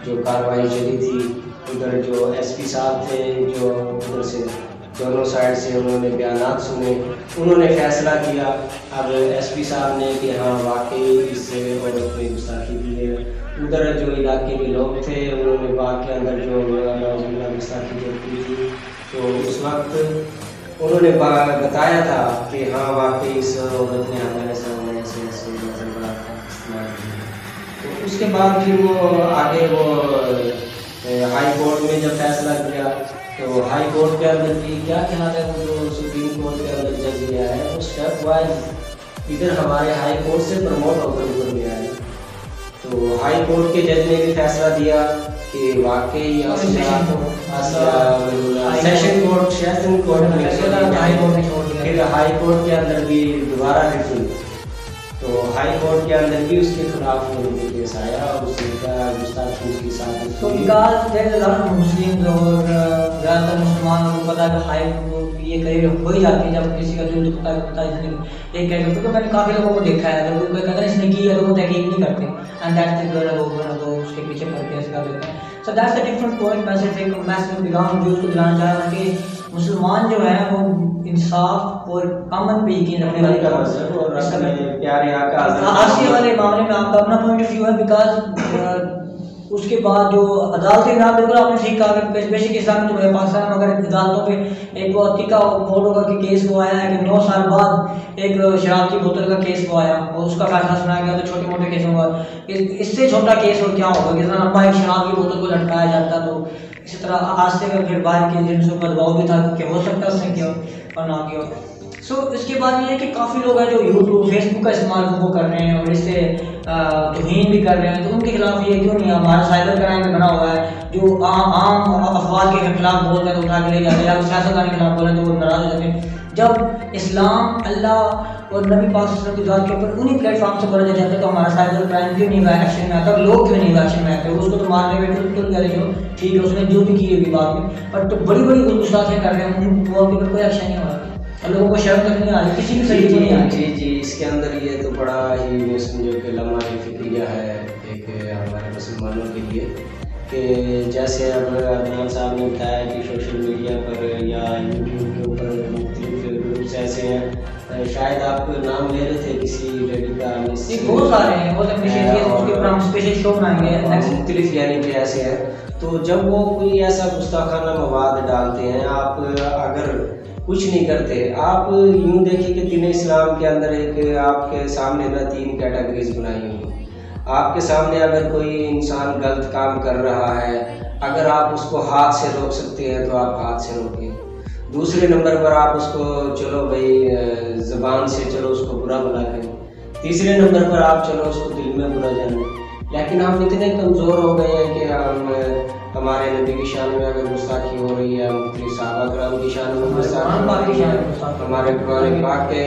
جو کارروائی چلی تھی ادھر جو ایس پی صاحب تھے جو ادھر سے دونوں سائڈ سے انہوں نے بیانات سنے, انہوں نے فیصلہ کیا. اب ایس پی صاحب نے کہ ہاں واقعی اس عورت میں گستاخی کی ہے. ادھر جو علاقے کے لوگ تھے انہوں نے باغ کے اندر جو گستاخی کی تھی تو اس وقت انہوں نے بتایا تھا کہ ہاں واقعی اس عورت نے ہمارے سامنے ایسے ایسے استعمال کیا. تو اس کے بعد پھر وہ آگے وہ ہائی کورٹ میں جب فیصلہ کیا تو ہائی کورٹ کے اندر بھی کیا خیال ہے وہ جو سپریم کورٹ کے اندر جج گیا ہے وہ اسٹیپ وائز ادھر ہمارے ہائی کورٹ سے پروموٹ ہو کر اوپر گیا ہے. تو ہائی کورٹ کے جج نے بھی فیصلہ دیا کہ واقعی سیشن کورٹ میں پھر ہائی کورٹ کے اندر بھی دوبارہ ریفیو. تو ہائی کورٹ کے اندر بھی اس کے خلاف کیس آیا اور اس کا گستاخی کے ساتھ. تو بیکاز دیر از لاٹ مسلم اور زیادہ تر مسلمانوں کو پتا ہے ہائی یہ قریب ہو ہی جاتی ہے جب کسی کا دل دکھتا ہے اس نے ایک کہہ کیونکہ میں نے کافی لوگوں کو دیکھا ہے اگر کوئی کہتا ہے اس نے کی ہے تو وہ تحقیق نہیں کرتے اینڈ دیٹس وہ اس کے پیچھے پڑ کے ایسا کر دیتے ہیں. So that's a different point. میں صرف ایک میسج پیغام جو اس کو دلانا چاہ رہا ہوں کہ مسلمان جو ہے وہ انصاف اور امن پہ یقین رکھنے والے پیارے آقا آسیہ والے معاملے میں آپ کا اپنا پوائنٹ آف ویو ہے بیکاز اس کے بعد جو عدالتی نام بالکل آپ نے ٹھیک کہا کہ بیسک اسلام تو پاکستان میں اگر عدالتوں پہ ایک وہ عتیقہ بورڈ ہوگا کہ کیس وہ آیا ہے کہ 9 سال بعد ایک شراب کی بوتل کا کیس وہ آیا اور اس کا فیصلہ سنایا گیا تو چھوٹے موٹے کیسوں کا اس سے چھوٹا کیس اور کیا ہوگا کہ اتنا لمبا ایک شراب کی بوتل کو لٹکایا جاتا. تو اسی طرح آستے کا پھر باہر کے جن سے دباؤ بھی تھا کہ ہو سکتا ہے اس نے کیا اور نہ کیا. سو اس کے بعد یہ ہے کہ کافی لوگ ہیں جو یوٹیوب فیس بک کا استعمال وہ کر رہے ہیں اور اس سے توہین بھی کر رہے ہیں. تو ان کے خلاف یہ کیوں نہیں ہمارا سائبر کرائم میں بنا ہوا ہے جو عام افواج کے خلاف بولتے ہیں تو اٹھا کے لے جاتے ہیں یا سیاستدان کے خلاف بولتے ہیں تو وہ ناراض ہو جاتے ہیں. جب اسلام اللہ اور نبی پاک صلی اللہ علیہ وسلم کی ذات کے اوپر انہیں پلیٹ فارم سے بولا جاتا ہے تو ہمارا سائبر کرائم کیوں نہیں ایکشن میں آتا اور لوگ کیوں نہیں ایکشن میں آتے. اس کو تو مارنے میں ٹل گئے جو ٹھیک ہے اس نے جو بھی کی ہوگی بات میں بٹ تو بڑی بڑی گستاخیاں کر رہے ہیں ان کے اوپر کوئی ایکشن نہیں ہو رہا اور لوگوں کو شرم تک نہیں آ رہی کسی بھی طریقے نہیں آ رہی. جی اس کے اندر یہ تو بڑا ہی سمجھو کہ لمحہ فکریہ ہے ایک ہمارے مسلمانوں کے لیے کہ جیسے اب عدنان صاحب نے بتایا کہ سوشل میڈیا پر یا یوٹیوب کے اوپر مختلف گروپس ایسے ہیں شاید آپ نام لے رہے تھے کسی لیڈی کا بہت سارے ہیں بہت اسپیشل شو بنائیں گے مختلف یعنی کہ ایسے ہیں. تو جب وہ کوئی ایسا گستاخانہ مواد ڈالتے ہیں آپ اگر کچھ نہیں کرتے آپ یوں دیکھیں کہ دین اسلام کے اندر ایک آپ کے سامنے نہ 3 کیٹیگریز بنائی ہوئی. آپ کے سامنے اگر کوئی انسان غلط کام کر رہا ہے اگر آپ اس کو ہاتھ سے روک سکتے ہیں تو آپ ہاتھ سے روکیں. دوسرے نمبر پر آپ اس کو چلو بھائی زبان سے چلو اس کو برا بلا لیں. تیسرے نمبر پر آپ چلو اس کو دل میں برا جانیں. لیکن ہم اتنے کمزور ہو گئے ہیں کہ ہم ہمارے نبی کی شان میں اگر گستاخی ہو رہی ہے مختلف صحابہ کرام کی شان میں گستاخی ہمارے قرآن پاک کے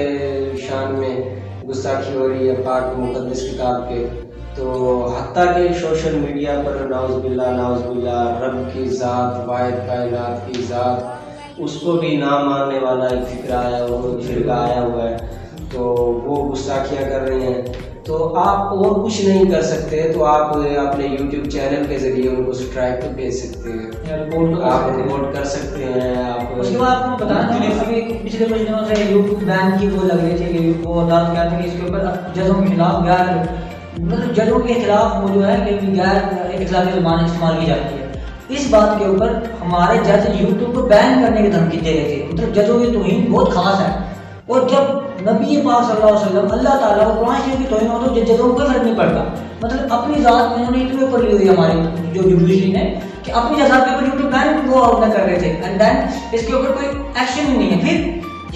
شان میں گستاخی ہو رہی ہے پاک مقدس کتاب کے تو حتیٰ کہ سوشل میڈیا پر نعوذ باللہ رب کی ذات واحد کائنات کی ذات اس کو بھی نہ ماننے والا ایک فکر آیا فرقہ آیا ہوا ہے تو وہ گستاخیاں کر رہے ہیں. تو آپ اور کچھ نہیں کر سکتے تو آپ اپنے یوٹیوب چینل کے ذریعے ان کو سبسکرائب کر بھیج سکتے ہیں آپ رپورٹ کر سکتے ہیں. آپ اس کے بعد آپ کو بتانا چاہیے ابھی پچھلے کچھ دنوں سے یوٹیوب بین کی وہ لگ رہی تھی کہ وہ عدالت کہتے ہیں کہ اس کے اوپر ججوں کے خلاف غیر مطلب ججوں کے خلاف وہ جو ہے کہ غیر اخلاقی زبان استعمال کی جاتی ہے. اس بات کے اوپر ہمارے جج یوٹیوب کو بین کرنے کی دھمکی دے رہے تھے. مطلب ججوں کی توہین بہت خاص ہے اور جب نبی پاک صلی اللہ علیہ وسلم اللہ تعالیٰ کو قرآن شریف کی توہین ہو تو ججوں کو فرق نہیں پڑتا. مطلب اپنی ذات میں انہوں نے اتنے اوپر لی ہوئی ہماری جو جوڈیشری نے کہ اپنی ذات کے اوپر یوٹیوب بین وہ نہ کر رہے تھے اینڈ دین اس کے اوپر کوئی ایکشن ہی نہیں ہے. پھر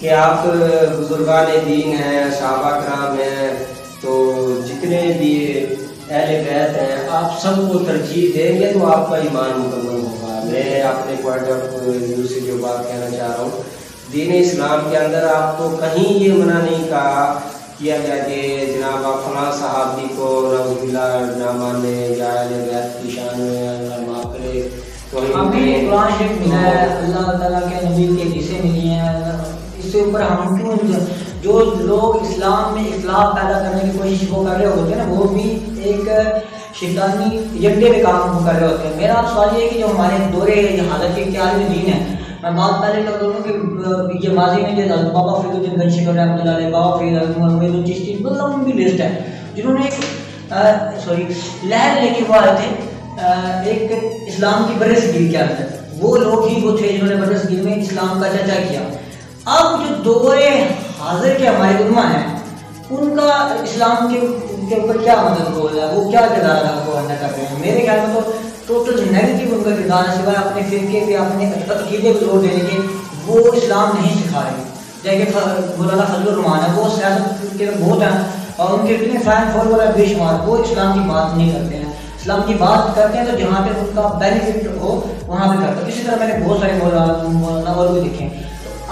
کہ آپ بزرگان دین ہیں، صحابہ کرام ہیں، تو جتنے بھی اہل بیت ہیں آپ سب کو ترجیح دیں گے تو آپ کا ایمان مکمل ہوگا۔ میں اپنے پوائنٹ آف ویو سے جو بات کہنا چاہ رہا ہوں، دین اسلام کے اندر آپ کو کہیں یہ منع نہیں کیا گیا کہ جناب آپ فلاں صحابی کو نعوذ باللہ نہ مانے یا اہل بیت کی شان میں اللہ معاف کرے۔ تو ہمیں قرآن شریف ملا ہے، اللہ تعالیٰ کے نبی کی حدیثیں ملی ہیں، اس سے اوپر ہم کیوں جو لوگ اسلام میں اختلاف پیدا کرنے کی کوشش وہ کر رہے ہوتے ہیں نا، وہ بھی ایک شیطانی ایجنڈے پہ کام کر رہے ہوتے ہیں۔ میرا آپ سوال یہ ہے کہ جو ہمارے دور حالت کے اختیار میں دین ہے، میں بات پہلے کر دوں کہ یہ ماضی میں جو بابا فرید الدین گنجی رحمۃ اللہ علیہ، بابا فرید عمید الچشتی، بہت لمبی لسٹ ہے جنہوں نے لہر لے کے وہ آئے تھے ایک اسلام کی برصغیر کے اندر، وہ لوگ ہی وہ تھے جنہوں نے برصغیر میں اسلام کا چرچا کیا۔ اب جو دور حاضر کے ہمارے علماء ہیں ان کا اسلام کے اوپر کیا مدد ہو رہا ہے، وہ کیا کردار ادا کر رہے ہیں؟ میرے خیال میں تو ٹوٹل نیگیٹو ان کا کردار ہے، سوائے اپنے فرقے پہ اپنے عقیدے کو زور دینے کے وہ اسلام نہیں سکھا رہے۔ جیسے مولانا فضل الرحمان ہے، وہ سیاست کے بہت ہیں اور ان کے اتنے فین فالوور ہیں بے شمار، وہ اسلام کی بات نہیں کرتے ہیں۔ اسلام کی بات کرتے ہیں تو جہاں پہ ان کا بینیفٹ ہو وہاں پہ کرتے ہیں۔ اسی طرح میں نے بہت سارے مولانا اور بھی دیکھے ہیں۔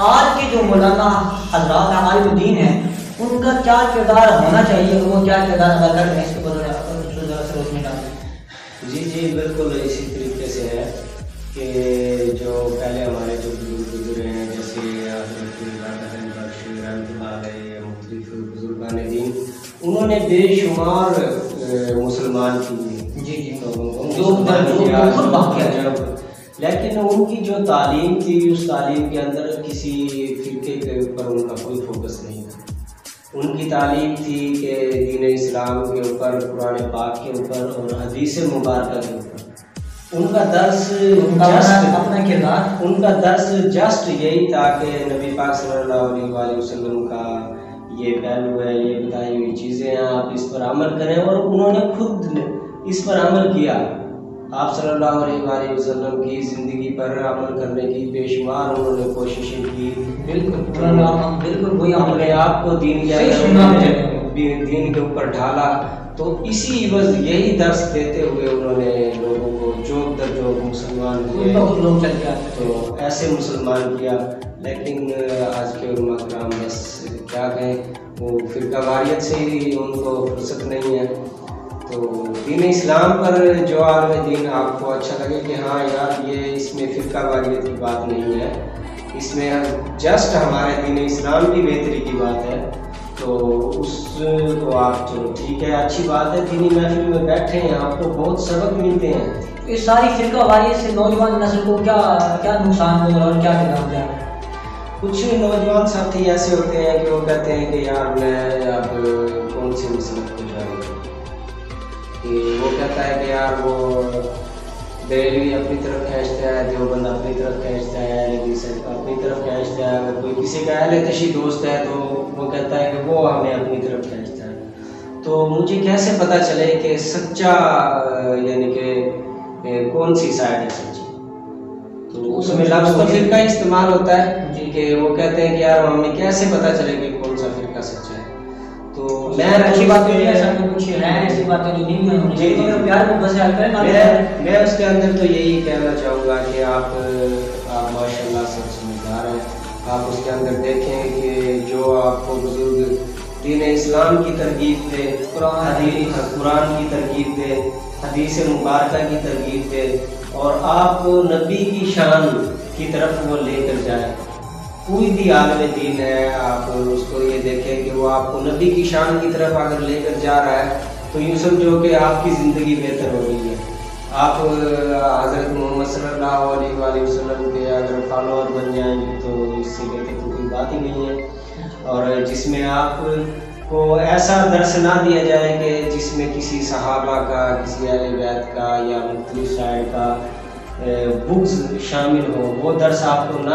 آج کے جو مولانا حضرات ہیں، عالم دین ہیں، ان کا کیا کردار ہونا چاہیے، وہ کیا کردار ادا کر رہے ہیں، اس کے اوپر روشنی ڈالیں۔ جی بالکل اسی طریقے سے ہے کہ جو پہلے ہمارے جو بزرگ گزرے ہیں، جیسے حضرت بخش رحمۃ اللہ علیہ، مختلف بزرگان دین، انہوں نے بے شمار مسلمان کیے، لیکن ان کی جو تعلیم تھی اس تعلیم کے اندر کسی فرقے کے اوپر ان کا کوئی فوکس نہیں تھا۔ ان کی تعلیم تھی کہ دین اسلام کے اوپر، قرآن پاک کے اوپر اور حدیث مبارکہ کے اوپر ان کا درس جسٹ یہی تھا کہ نبی پاک صلی اللہ علیہ وآلہ وسلم کا یہ پہلو ہے، یہ بتائی ہوئی چیزیں ہیں، آپ اس پر عمل کریں، اور انہوں نے خود اس پر عمل کیا۔ آپ صلی اللہ علیہ وآلہ وسلم کی زندگی پر عمل کرنے کی بے شمار انہوں نے کوششیں کی، بالکل وہی اپنے آپ کو دین کے اوپر ڈھالا۔ تو اسی عوض یہی درس دیتے ہوئے انہوں نے لوگوں کو جو مسلمان ہوئے تو ایسے مسلمان کیا۔ لیکن آج کے علماء کرام بس کیا کہیں، وہ فرقہ واریت سے ہی ان کو فرصت نہیں ہے۔ تو دین اسلام پر جو عالم دین آپ کو اچھا لگے کہ ہاں یار یہ اس میں فرقہ واریت کی بات نہیں ہے، اس میں جسٹ ہمارے دین اسلام کی بہتری کی بات ہے، تو اس کو آپ چلو ٹھیک ہے، اچھی بات ہے، دینی محفل میں بیٹھے ہیں، آپ کو بہت سبق ملتے ہیں۔ اس ساری فرقہ واریت سے نوجوان نسل کو کیا نقصان ہو رہا ہے اور کیا کہنا ہو جائے؟ کچھ نوجوان ساتھی ایسے ہوتے ہیں کہ وہ کہتے ہیں کہ یار میں اب کون سی مسلک کو جاؤں، کہ وہ کہتا ہے کہ یار وہ دہلی اپنی طرف کھینچتا ہے، دیوبند اپنی طرف کھینچتا ہے، اپنی طرف کھینچتا ہے، اگر کوئی کسی کا اہل تشیع دوست ہے تو وہ کہتا ہے کہ وہ ہمیں اپنی طرف کھینچتا ہے۔ تو مجھے کیسے پتہ چلے کہ سچا یعنی کہ کون سی سائڈ ہے سچی؟ تو اس میں لفظ تو فرقہ استعمال ہوتا ہے کہ وہ کہتے ہیں کہ یار ہمیں کیسے پتہ چلے کہ کون سا فرقہ سچا ہے؟ تو میں اچھی بات ہے ایسی باتیں جو نہیں میں اس کے اندر تو یہی کہنا چاہوں گا کہ آپ ماشاء اللہ سب سمجھدار ہیں، آپ اس کے اندر دیکھیں کہ جو آپ کو بزرگ دین اسلام کی ترغیب دے، قرآن کی ترغیب دے، حدیث مبارکہ کی ترغیب دے، اور آپ کو نبی کی شان کی طرف وہ لے کر جائے۔ کوئی بھی عالم دین ہے، آپ اس کو یہ دیکھیں کہ وہ آپ کو نبی کی شان کی طرف اگر لے کر جا رہا ہے تو یوں سمجھو کہ آپ کی زندگی بہتر ہو رہی ہے۔ آپ حضرت محمد صلی اللہ علیہ وآلہ وسلم کے اگر فالوور بن جائیں گے تو اس سے بہتر تو کوئی بات ہی نہیں ہے، اور جس میں آپ کو ایسا درس نہ دیا جائے کہ جس میں کسی صحابہ کا، کسی اہل بیت کا یا مختلف سائڈ کا بغض شامل ہو، وہ درس آپ کو نہ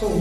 So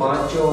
5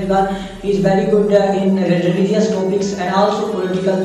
because he is very good in religious topics and also political,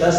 10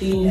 3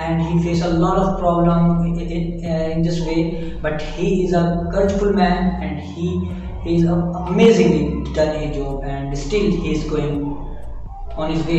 and he faced a lot of problem in this way, but he is a courageful man and he is amazingly done his job and still he is going on his way।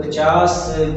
50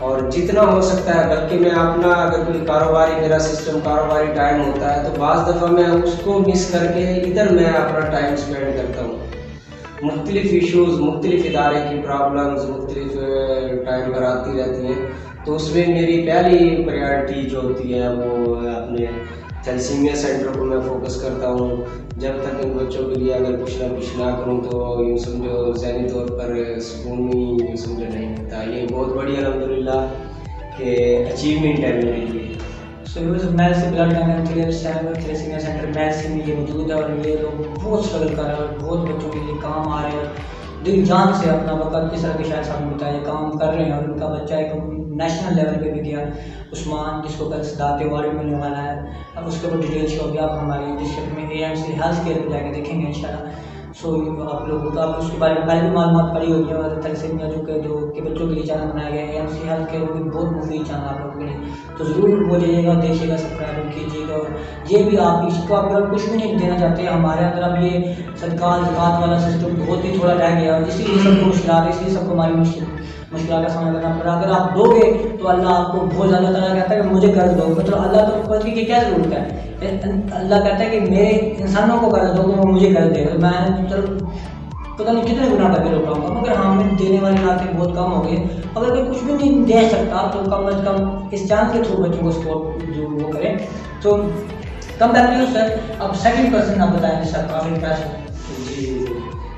اور جتنا ہو سکتا ہے، بلکہ میں اپنا اگر کوئی کاروباری میرا سسٹم کاروباری ٹائم ہوتا ہے تو بعض دفعہ میں اس کو مس کر کے ادھر میں اپنا ٹائم اسپینڈ کرتا ہوں. مختلف ایشوز، مختلف ادارے کی پرابلمز مختلف ٹائم پر آتی رہتی ہیں، تو اس میں میری پہلی پریارٹی جو ہوتی ہے وہ اپنے تھیلیسیمیا سینٹر کو میں فوکس کرتا ہوں. جب تک ان بچوں کے لیے اگر کچھ نہ کروں تو یوں سمجھو ذہنی طور پر سکون ہی یوں سمجھو نہیں ملتا. یہ بہت بڑی الحمدللہ کہ اچیومنٹ ہے میرے لیے. میل سے بلڈ تھیلیسیمیا سینٹر میل سے میں یہ موجود ہے، اور یہ لوگ بہت اسٹرگل کر رہے ہیں اور بہت بچوں کے لیے کام آ رہے ہیں. دل جان سے اپنا وقت کس طرح کے شاید صاحب نے بتایا کام کر رہے ہیں، اور ان کا بچہ ایک نیشنل لیول پہ بھی گیا، عثمان، جس کو کل صدارت ایوارڈ ملنے والا ہے. اب اس کے اوپر ڈیٹیل شو بھی آپ ہماری ڈسٹرکٹ میں AMC ہیلتھ کیئر پہ جا کے دیکھیں گے انشاءاللہ. سو آپ لوگوں کو آپ اس کے بارے میں پہلے بھی معلومات پڑی ہوگی، اور تھیلیسیمیا جو کہ بچوں کے لیے چینل بنایا گیا ہے AMC ہیلتھ کیئر، وہ بھی بہت مفید چینل آپ لوگوں کے لیے. تو ضرور وہ جائیے گا، دیکھیے گا، سبسکرائب کیجیے گا. اور یہ بھی آپ اس کو آپ اگر کچھ بھی نہیں دینا چاہتے، ہمارے اندر اب یہ صدقات زکات والا سسٹم بہت ہی تھوڑا رہ گیا، اور اسی لیے سب کو مشکلات، اس لیے سب کو ہماری مشکلات کا سامنا کرنا پڑا. اگر آپ دو گے تو اللہ آپ کو بہت زیادہ تعالیٰ کہتا ہے کہ مجھے قرض دو، مطلب اللہ تو قرض کی کیا ضرورت ہے؟ اللہ کہتا ہے کہ میرے انسانوں کو قرض دو تو وہ مجھے قرض دے گا. میں چلو پتہ نہیں کتنے گناہ کر کے لوٹاؤں گا، مگر ہاں میں دینے والی باتیں بہت کم ہو گئی. اگر کوئی کچھ بھی نہیں دے سکتا تو کم از کم اس چانس کے تھرو بچوں کو سپورٹ جو وہ کریں. تو come back to you sir. اب سیکنڈ پرسن آپ بتائیں سر، کافی امپریشن. جی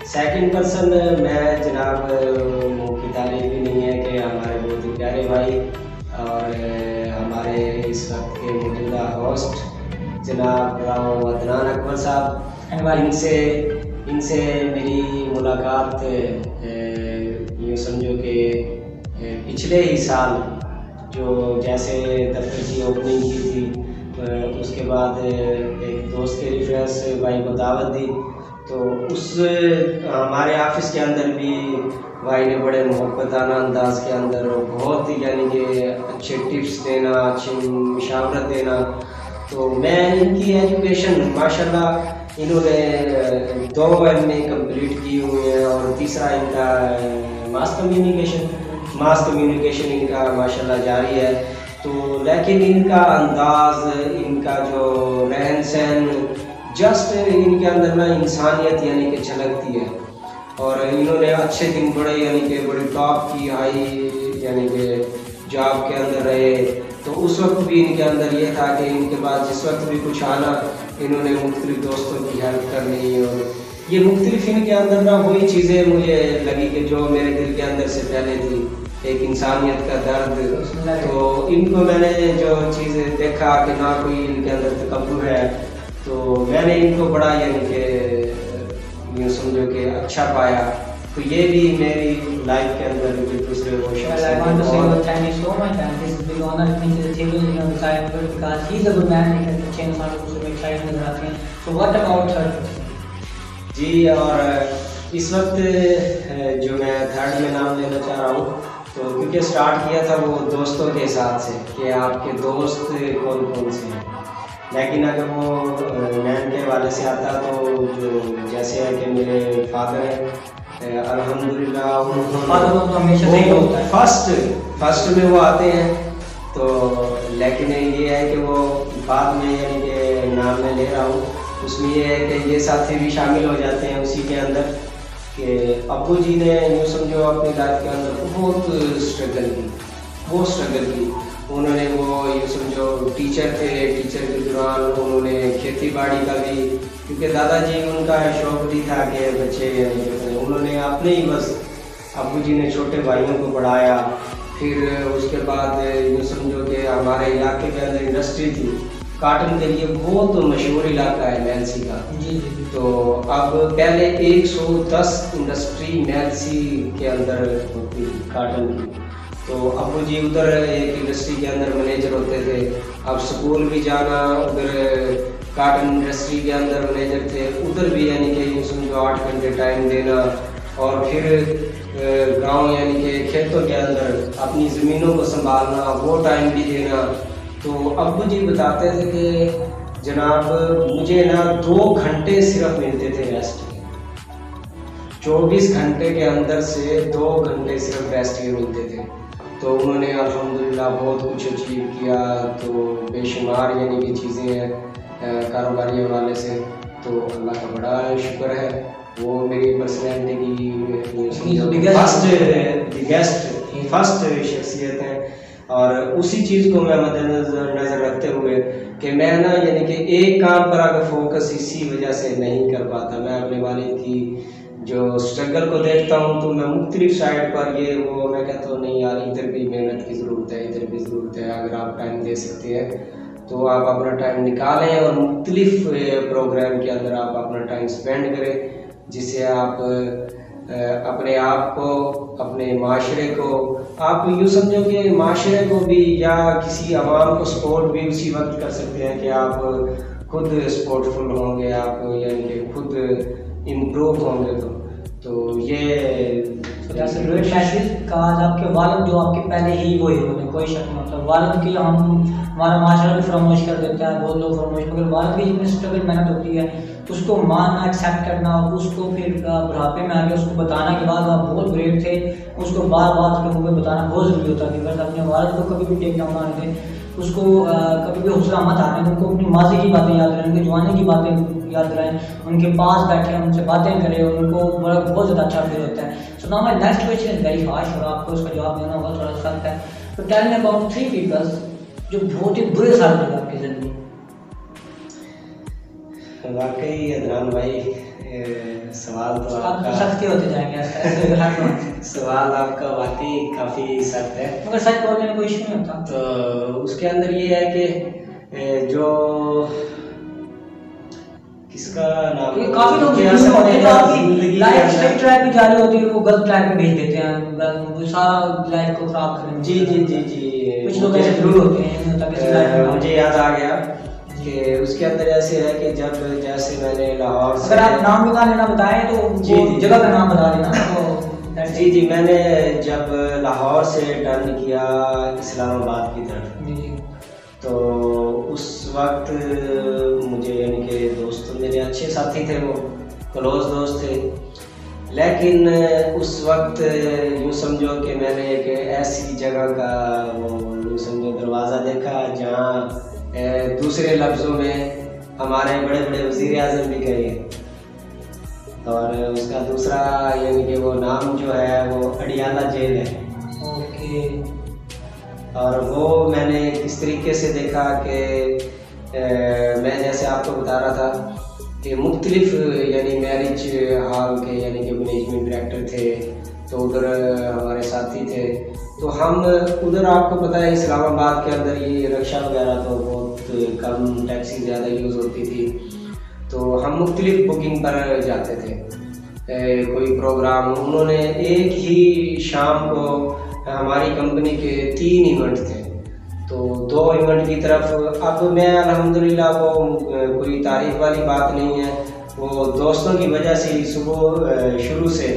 سیکنڈ پرسن میں جناب کی تعریف بھی نہیں ہے کہ ہمارے بہت ہی پیارے بھائی اور ہمارے اس وقت کے موجودہ ہوسٹ جناب راؤ عدنان اکبر صاحب، ان سے میری ملاقات یوں سمجھو کہ پچھلے ہی سال جو جیسے دفتر کی اوپننگ کی تھی، اس کے بعد ایک دوست کے ریفرنس بھائی کو دعوت دی، تو اس ہمارے آفس کے اندر بھی بھائی نے بڑے محبتانہ انداز کے اندر بہت ہی یعنی کہ اچھے ٹپس دینا، اچھی مشاورت دینا. تو میں ان کی ایجوکیشن ماشاءاللہ انہوں نے 2 MA کمپلیٹ کی ہوئی ہیں، اور تیسرا ان کا ماس کمیونیکیشن ان کا ماشاءاللہ جاری ہے. تو لیکن ان کا انداز، ان کا جو رہن سہن، جسٹ ان کے اندر نا انسانیت یعنی کہ جھلکتی ہے. اور انہوں نے اچھے دن بڑے یعنی کہ بڑی ٹاپ کی ہائی یعنی کہ جاب کے اندر رہے. تو اس وقت بھی ان کے اندر یہ تھا کہ ان کے بعد جس وقت بھی کچھ آنا، انہوں نے مختلف دوستوں کی ہیلپ کرنی، اور یہ مختلف ان کے اندر نا وہی چیزیں مجھے لگی کہ جو میرے دل کے اندر سے پہلے تھی، ایک انسانیت کا درد. تو ان کو میں نے جو چیزیں دیکھا کہ نہ کوئی ان کے اندر تکبر ہے، تو میں نے ان کو بڑا یعنی کہ یوں سمجھو کہ اچھا پایا. تو یہ بھی میری لائف کے اندر جو دوسرے وہ شخص ہیں. جی اور اس وقت جو میں تھرڈ میں نام لینا چاہ رہا ہوں، تو کیونکہ سٹارٹ کیا تھا وہ دوستوں کے حساب سے کہ آپ کے دوست کون کون سے ہیں، لیکن اگر وہ مین کے حوالے سے آتا تو جو جیسے ہے کہ میرے فادر ہیں الحمدللہ فرسٹ میں وہ آتے ہیں. تو لیکن یہ ہے کہ وہ بعد میں یعنی کہ نام میں لے رہا ہوں، اس میں یہ ہے کہ یہ ساتھی بھی شامل ہو جاتے ہیں اسی کے اندر کہ ابو جی نے یوں سمجھو اپنی لائف کے اندر بہت اسٹرگل کی. انہوں نے وہ یوں سمجھو ٹیچر تھے، ٹیچر کے دوران انہوں نے کھیتی باڑی کا بھی، کیونکہ دادا جی ان کا شوق بھی تھا کہ بچے انہوں نے اپنے ہی بس ابو جی نے چھوٹے بھائیوں کو پڑھایا. پھر اس کے بعد یوں سمجھو کہ ہمارے علاقے کے اندر انڈسٹری تھی، کاٹن کے لیے بہت مشہور علاقہ ہے میلسی کا. تو اب پہلے 110 انڈسٹری میلسی کے اندر ہوتی کاٹن کی. تو ابو جی ادھر ایک انڈسٹری کے اندر مینیجر ہوتے تھے. اب سکول بھی جانا، ادھر کاٹن انڈسٹری کے اندر مینیجر تھے، ادھر بھی یعنی کہ یوں سمجھو 8 گھنٹے ٹائم دینا، اور پھر گاؤں یعنی کہ کھیتوں کے اندر اپنی زمینوں کو سنبھالنا، وہ ٹائم بھی دینا. تو ابو جی بتاتے تھے کہ جناب مجھے نا 2 گھنٹے صرف ملتے تھے ریسٹ کے، 24 گھنٹے کے اندر سے 2 گھنٹے صرف ریسٹ کے ملتے تھے. تو انہوں نے الحمدللہ بہت کچھ اچیو کیا، تو بے شمار یعنی کہ چیزیں ہیں کاروباری حوالے سے، تو اللہ کا بڑا شکر ہے۔ وہ میری پرسنالٹی کی فرسٹ شخصیت ہیں، اور اسی چیز کو میں مد نظر رکھتے ہوئے کہ میں نا یعنی کہ ایک کام پر اگر فوکس اسی وجہ سے نہیں کر پاتا، میں اپنے والد کی جو اسٹرگل کو دیکھتا ہوں تو میں مختلف سائڈ پر یہ وہ میں کہتا ہوں نہیں یار ادھر بھی محنت کی ضرورت ہے، ادھر بھی ضرورت ہے، اگر آپ ٹائم دے سکتے ہیں تو آپ اپنا ٹائم نکالیں اور مختلف پروگرام کے اندر آپ اپنا ٹائم اسپینڈ کریں، جس سے آپ اپنے آپ کو، اپنے معاشرے کو، آپ یوں سمجھو کہ معاشرے کو بھی یا کسی عوام کو سپورٹ بھی اسی وقت کر سکتے ہیں کہ آپ خود سپورٹفل ہوں گے، آپ یعنی کہ خود امپروو ہوں گے۔ تو یہ آج آپ کے والد جو آپ کے پہلے ہی وہ ہیرو ہیں، کوئی شک نہیں ہوتا، والد کی ہمارا معاشرہ بھی فراموش کر دیتا ہے، بہت لوگ فراموش، مگر والد کی جتنی اسٹرگل محنت ہوتی ہے اس کو ماننا، ایکسیپٹ کرنا، اور اس کو پھر بڑھاپے میں آگے اس کو بتانا کہ بعد آپ بہت بریو تھے، اس کو بار بار کے منہ پہ بتانا بہت ضروری ہوتا ہے کہ بس اپنے والد کو کبھی بھی ٹیک نہ مارنے دیں، اس کو کبھی بھی حوصلہ مت آنے دیں، ان کو اپنی ماضی کی باتیں یاد رہیں، ان کی جوانی کی باتیں یاد دلائیں، ان کے پاس بیٹھیں، ان سے باتیں کریں، اور ان کو بہت زیادہ اچھا فیل ہوتا ہے۔ So now my next question is very harsh, اور آپ کو اس کا جواب دینا ہوگا تھوڑا سخت ہے، تو ٹیل می اباؤٹ 3 پیپل جو بہت ہی برے ثابت ہوگا آپ کی زندگی۔ واقعی عدنان بھائی سوال تو آپ کا سختی ہوتے جائیں گے، سوال آپ کا واقعی کافی سخت ہے، مگر سچ بولنے میں کوئی ایشو نہیں ہوتا۔ تو اس کے اندر یہ ہے کہ جو کس کا نام، یہ کافی لوگ ہوتے ہیں جو آپ کی لائف صحیح ٹریک پہ جاری ہوتی ہے وہ غلط ٹریک پہ بھیج دیتے ہیں، وہ سارا لائف کو خراب کریں۔ جی جی جی جی کچھ لوگ ایسے ضرور ہوتے ہیں، مجھے یاد آ گیا کہ اس کے اندر ایسے ہے کہ جب جیسے میں نے لاہور سے، اگر آپ نام نکال لینا بتائیں تو جگہ کا نام بتا دینا۔ جی جی میں نے جب لاہور سے ٹرن کیا اسلام آباد کی طرف، تو اس وقت مجھے یعنی کہ دوست میرے اچھے ساتھی تھے، وہ کلوز دوست تھے، لیکن اس وقت یوں سمجھو کہ میں نے ایک ایسی جگہ کا وہ یوں سمجھو دروازہ دیکھا جہاں دوسرے لفظوں میں ہمارے بڑے بڑے وزیر اعظم بھی گئے، اور اس کا دوسرا یعنی کہ وہ نام جو ہے وہ اڈیالہ جیل ہے۔ اور وہ میں نے کس طریقے سے دیکھا کہ میں جیسے آپ کو بتا رہا تھا کہ مختلف یعنی میرج ہال کے یعنی کہ مینجمنٹ ڈائریکٹر تھے، تو ادھر ہمارے ساتھی تھے، تو ہم ادھر آپ کو پتہ ہے اسلام آباد کے اندر یہ رکشہ وغیرہ تو بہت کم، ٹیکسی زیادہ یوز ہوتی تھی، تو ہم مختلف بکنگ پر جاتے تھے کوئی پروگرام۔ انہوں نے ایک ہی شام کو ہماری کمپنی کے 3 ایونٹ تھے، تو 2 ایونٹ کی طرف، اب میں الحمدللہ وہ کوئی تعریف والی بات نہیں ہے، وہ دوستوں کی وجہ سے ہی صبح شروع سے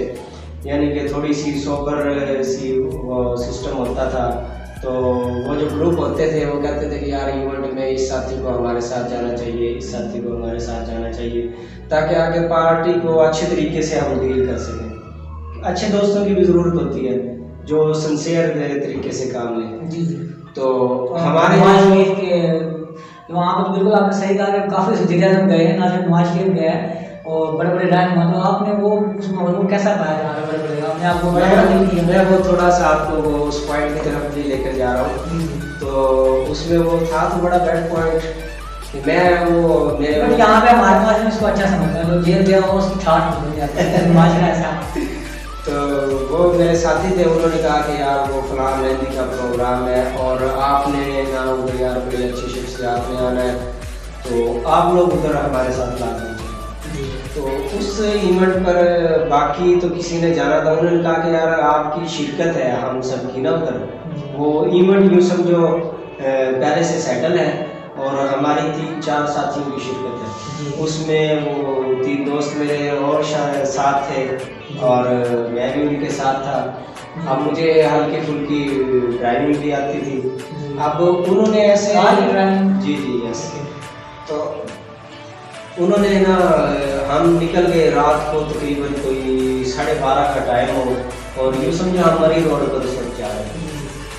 یعنی کہ تھوڑی سی سوبر سی وہ سسٹم ہوتا تھا، تو وہ جو گروپ ہوتے تھے وہ کہتے تھے کہ یار ایونٹ میں اس ساتھی کو ہمارے ساتھ جانا چاہیے، اس ساتھی کو ہمارے ساتھ جانا چاہیے، تاکہ آگے پارٹی کو اچھے طریقے سے ہم ڈیل کر سکیں۔ اچھے دوستوں کی بھی ضرورت ہوتی ہے جو سنسیئر طریقے سے کام لیں۔ جی جی، تو ہمارے وہاں پہ بالکل آپ نے صحیح کہا کہ کافی وزیر اعظم گئے ہیں، نہ صرف نواز شریف گئے ہیں اور بڑے بڑے رہنما، تو آپ نے وہ اس ماحول کو کیسا پایا جا رہا ہے؟ آپ نے آپ کو بڑا دل کیا، میں وہ تھوڑا سا آپ کو وہ اس پوائنٹ کی طرف بھی لے کر جا رہا ہوں، تو اس میں وہ تھا تو بڑا بیڈ پوائنٹ کہ میں وہ یہاں پہ ہمارے معاشرے میں اس کو اچھا سمجھتا ہے، لوگ جیل گیا وہ اس کی ٹھاٹ ہو جاتا ہے معاشرہ ایسا۔ تو وہ میرے ساتھی تھے، انہوں نے کہا کہ یار وہ فلاں مہندی کا پروگرام ہے اور آپ نے نہ ادھر یار بڑی اچھی شخصیات میں آنا ہے، تو آپ لوگ ادھر ہمارے ساتھ لا دیجیے۔ تو اس ایونٹ پر باقی تو کسی نے جانا تھا، انہوں نے کہا کہ یار آپ کی شرکت ہے ہم سب کی نا ادھر، وہ ایونٹ یوں سمجھو پہلے سے سیٹل ہے اور ہماری 3-4 ساتھیوں کی شرکت ہے، اس میں وہ 3 دوست میرے اور ساتھ تھے اور میں بھی ان کے ساتھ تھا۔ اب مجھے ہلکی پھلکی ڈرائیونگ بھی آتی تھی، اب انہوں نے ایسے جی جی یس، تو انہوں نے نا ہم نکل گئے رات کو تقریباً کوئی 12:30 کا ٹائم ہو، اور یوں سمجھو ہم مری روڈ پر اس وقت جا رہے تھے،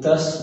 10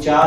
4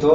2